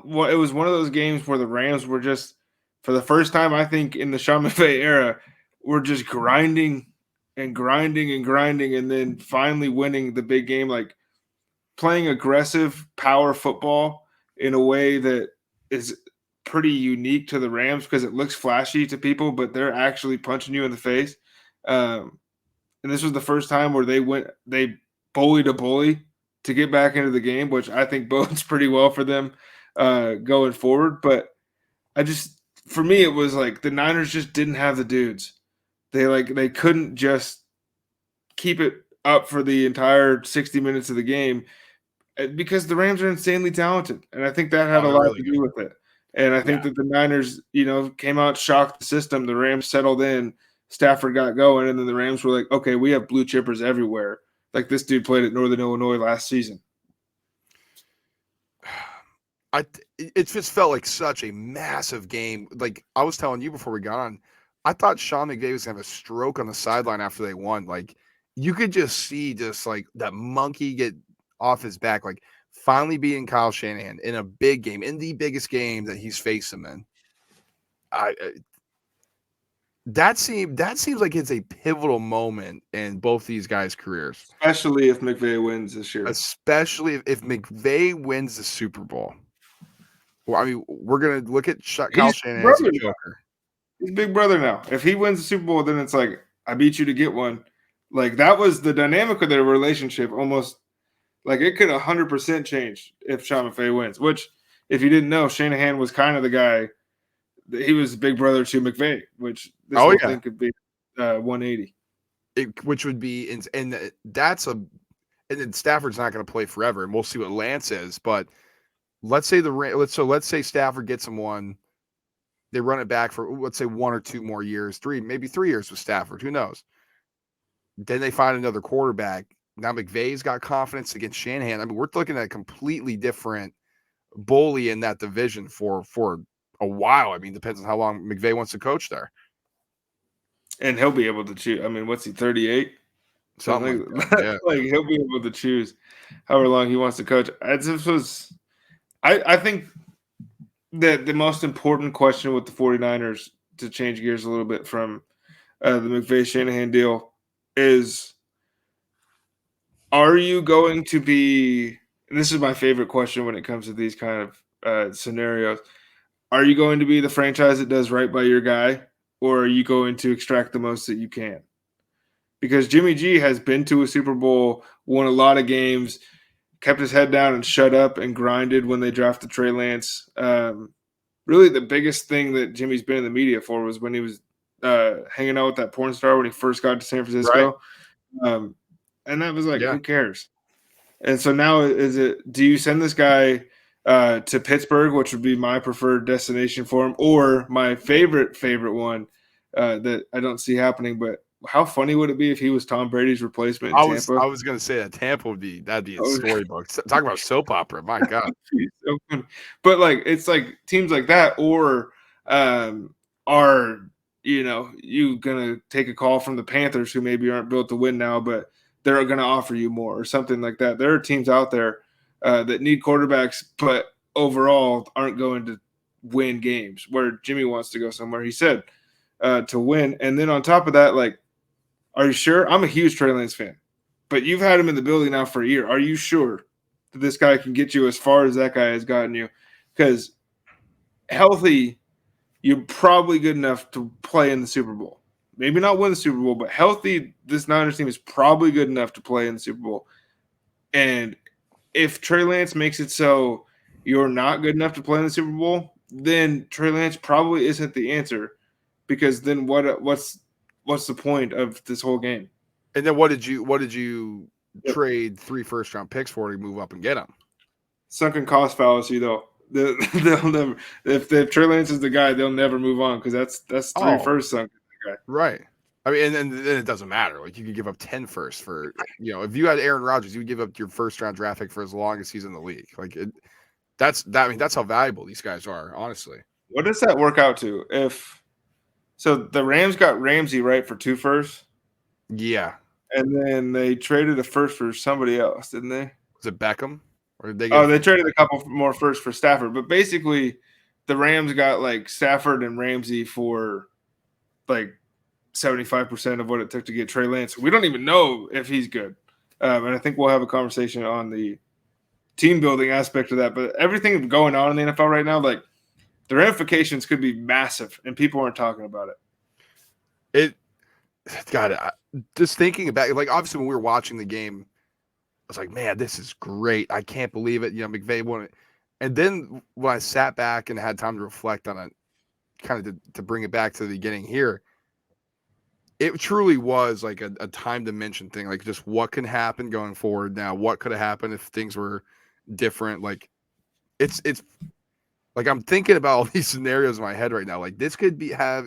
was one of those games where the Rams were just, for the first time I think in the Sean McVay era, were just grinding and grinding and grinding, and then finally winning the big game, like playing aggressive power football in a way that is pretty unique to the Rams because it looks flashy to people, but they're actually punching you in the face. And this was the first time where they bullied a bully to get back into the game, which I think bodes pretty well for them going forward. But for me, it was like the Niners just didn't have the dudes. They couldn't just keep it up for the entire 60 minutes of the game because the Rams are insanely talented. And I think that had a lot to do with it. And I think that the Niners, came out, shocked the system. The Rams settled in. Stafford got going, and then the Rams were like, okay, we have blue chippers everywhere. Like this dude played at Northern Illinois last season. It just felt like such a massive game. Like I was telling you before we got on, I thought Sean McVay was going to have a stroke on the sideline after they won. Like you could just see like that monkey get off his back, like finally beating Kyle Shanahan in a big game, in the biggest game that he's faced him in. That seems like it's a pivotal moment in both these guys' careers. Especially if McVay wins this year. Especially if McVay wins the Super Bowl. Well, I mean, we're going to look at Kyle Shanahan as a joker. He's big brother now. If he wins the Super Bowl, then it's like, I beat you to get one. Like, that was the dynamic of their relationship. Almost like it could 100% change if Sean McVay wins. Which, if you didn't know, Shanahan was kind of the guy. He was big brother to McVay, which this whole thing could be 180. Which would be, and then Stafford's not going to play forever, and we'll see what Lance is. But let's say Stafford gets him one. They run it back for, let's say, 1 or 2 more years, maybe 3 years with Stafford. Who knows? Then they find another quarterback. Now McVay's got confidence against Shanahan. I mean, we're looking at a completely different bully in that division for a while. I mean, depends on how long McVay wants to coach there. And he'll be able to choose. I mean, what's he, 38? Something like that. Yeah. Like he'll be able to choose however long he wants to coach. I think that the most important question with the 49ers, to change gears a little bit from the McVay-Shanahan deal, is are you going to be – and this is my favorite question when it comes to these kind of scenarios – are you going to be the franchise that does right by your guy, or are you going to extract the most that you can? Because Jimmy G has been to a Super Bowl, won a lot of games, kept his head down and shut up and grinded when they drafted Trey Lance. Really, the biggest thing that Jimmy's been in the media for was when he was hanging out with that porn star when he first got to San Right. Francisco. And that was like, Yeah. who cares? And so now do you send this guy to Pittsburgh, which would be my preferred destination for him, or my favorite one that I don't see happening, but how funny would it be if he was Tom Brady's replacement in Tampa? I was gonna say that Tampa that'd be a Oh, storybook. Talk about soap opera. My God. so funny. But like it's like teams like that, or are you gonna take a call from the Panthers who maybe aren't built to win now, but they're gonna offer you more or something like that. There are teams out there that need quarterbacks, but overall aren't going to win games. Where Jimmy wants to go somewhere, he said, to win. And then on top of that, like, are you sure? I'm a huge Trey Lance fan, but you've had him in the building now for a year. Are you sure that this guy can get you as far as that guy has gotten you? Because healthy, you're probably good enough to play in the Super Bowl. Maybe not win the Super Bowl, but healthy, this Niners team is probably good enough to play in the Super Bowl. And if Trey Lance makes it so you're not good enough to play in the Super Bowl, then Trey Lance probably isn't the answer, because then what's the point of this whole game? And then what did you trade 3 first-round picks for to move up and get him? Sunken cost fallacy, though. They'll never, if Trey Lance is the guy, they'll never move on, because that's three first sunk. Right. I mean, and then it doesn't matter. Like, you could give up 10 firsts for, if you had Aaron Rodgers, you would give up your first-round draft pick for as long as he's in the league. Like, that's how valuable these guys are, honestly. What does that work out to? So the Rams got Ramsey, right, for 2 firsts? Yeah. And then they traded a first for somebody else, didn't they? Was it Beckham? Or did they they traded a couple more firsts for Stafford. But basically, the Rams got like Stafford and Ramsey for like 75% of what it took to get Trey Lance. We don't even know if he's good. And I think we'll have a conversation on the team building aspect of that. But everything going on in the NFL right now, like, the ramifications could be massive, and people aren't talking about it. Just thinking about it, like, obviously when we were watching the game, I was like, man, this is great. I can't believe it. McVay won it. And then when I sat back and had time to reflect on it, kind of to bring it back to the beginning here, it truly was like a time dimension thing. Like, just what can happen going forward now? What could have happened if things were different? Like, it's like, I'm thinking about all these scenarios in my head right now. Like, this could I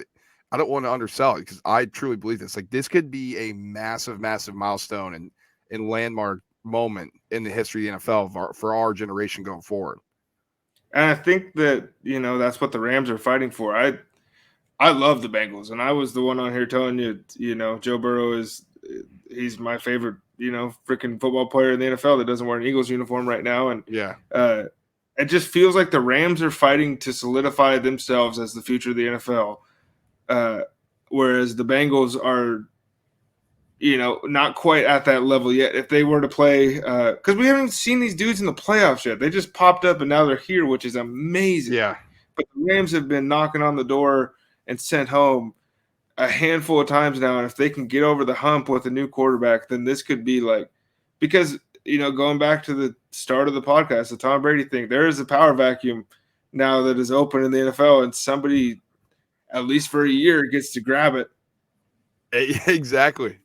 don't want to undersell it, because I truly believe this. Like, this could be a massive, massive milestone and landmark moment in the history of the NFL for our generation going forward. And I think that, that's what the Rams are fighting for. I love the Bengals, and I was the one on here telling you, Joe Burrow he's my favorite, freaking football player in the NFL that doesn't wear an Eagles uniform right now. And yeah, it just feels like the Rams are fighting to solidify themselves as the future of the NFL. Whereas the Bengals are, not quite at that level yet. If they were to play, because we haven't seen these dudes in the playoffs yet. They just popped up and now they're here, which is amazing. Yeah. But the Rams have been knocking on the door and sent home a handful of times now. And if they can get over the hump with a new quarterback, then this could be like, because, going back to the start of the podcast, the Tom Brady thing, there is a power vacuum now that is open in the NFL, and somebody, at least for a year, gets to grab it. Exactly.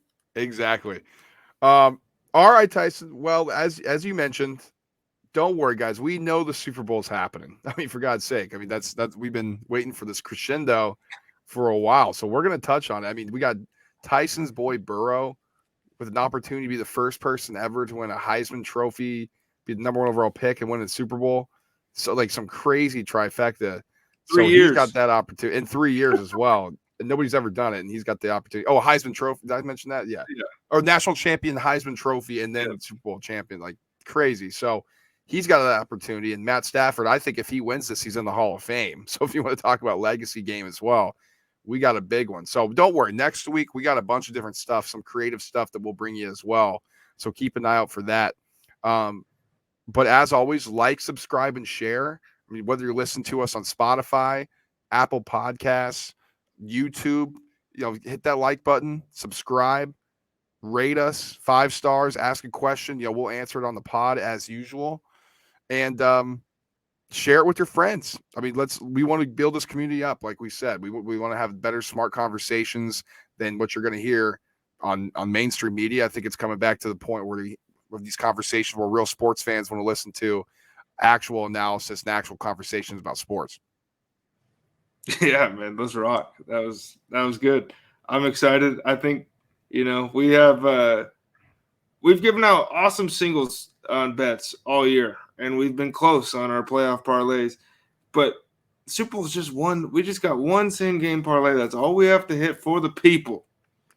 All right, Tyson. Well, as you mentioned, don't worry, guys. We know the Super Bowl's happening. I mean, for God's sake. I mean, that's we've been waiting for this crescendo for a while. So we're going to touch on it. I mean, we got Tyson's boy Burrow with an opportunity to be the first person ever to win a Heisman Trophy, be the #1 overall pick, and win the Super Bowl. So, like, some crazy trifecta. 3 years. He's got that opportunity in 3 years as well. And nobody's ever done it, and he's got the opportunity. Oh, Heisman Trophy. Did I mention that? Yeah. Or national champion, Heisman Trophy, and then Super Bowl champion. Like, crazy. So he's got that opportunity. And Matt Stafford, I think if he wins this, he's in the Hall of Fame. So if you want to talk about legacy game as well, we got a big one. So don't worry. Next week, we got a bunch of different stuff, some creative stuff that we'll bring you as well. So keep an eye out for that. But as always, like, subscribe, and share. I mean, whether you're listening to us on Spotify, Apple Podcasts, YouTube, hit that like button, subscribe. rate us 5 stars, ask a question. We'll answer it on the pod as usual. And share it with your friends. I mean, we want to build this community up. Like we said, we want to have better, smart conversations than what you're going to hear on mainstream media. I think it's coming back to the point where these conversations where real sports fans want to listen to actual analysis and actual conversations about sports. Yeah, man, those rock. That was good. I'm excited. I think, we have we've given out awesome singles on bets all year, and we've been close on our playoff parlays. But Super Bowl is just one. We just got one same game parlay. That's all we have to hit for the people.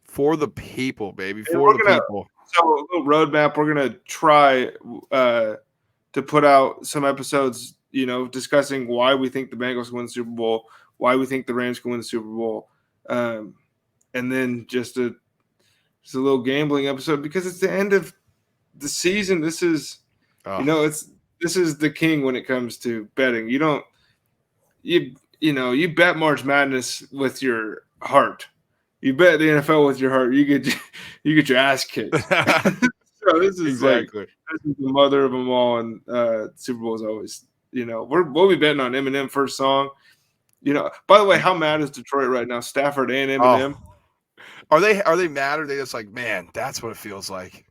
For the people, baby. For the people. So a little roadmap. We're gonna try to put out some episodes, discussing why we think the Bengals can win the Super Bowl, why we think the Rams can win the Super Bowl, and then just a little gambling episode because it's the end of the season. This is, this is the king when it comes to betting. You bet March Madness with your heart. You bet the NFL with your heart. You get your ass kicked. So this is exactly. This is the mother of them all, and Super Bowl is always. We'll be betting on Eminem first song. By the way, how mad is Detroit right now? Stafford and Eminem. Are they mad, or are they just like, man, that's what it feels like?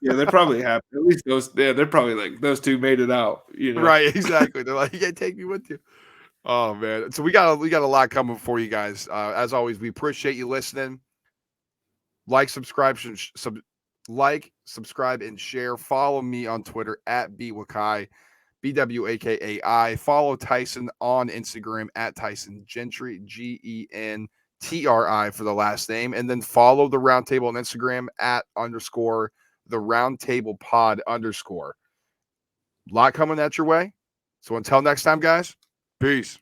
Yeah, they're probably happy. At least those. Yeah, they're probably like those two made it out. Right? Exactly. They're like, you can't take me with you. Oh man. So we got a lot coming for you guys. As always, we appreciate you listening. Like, subscribe, and share. Follow me on Twitter at BWakai, BWAKAI. Follow Tyson on Instagram at Tyson Gentry, GENTRI for the last name. And then follow the Roundtable on Instagram at _ the Roundtable Pod _. A lot coming at your way. So until next time, guys, peace.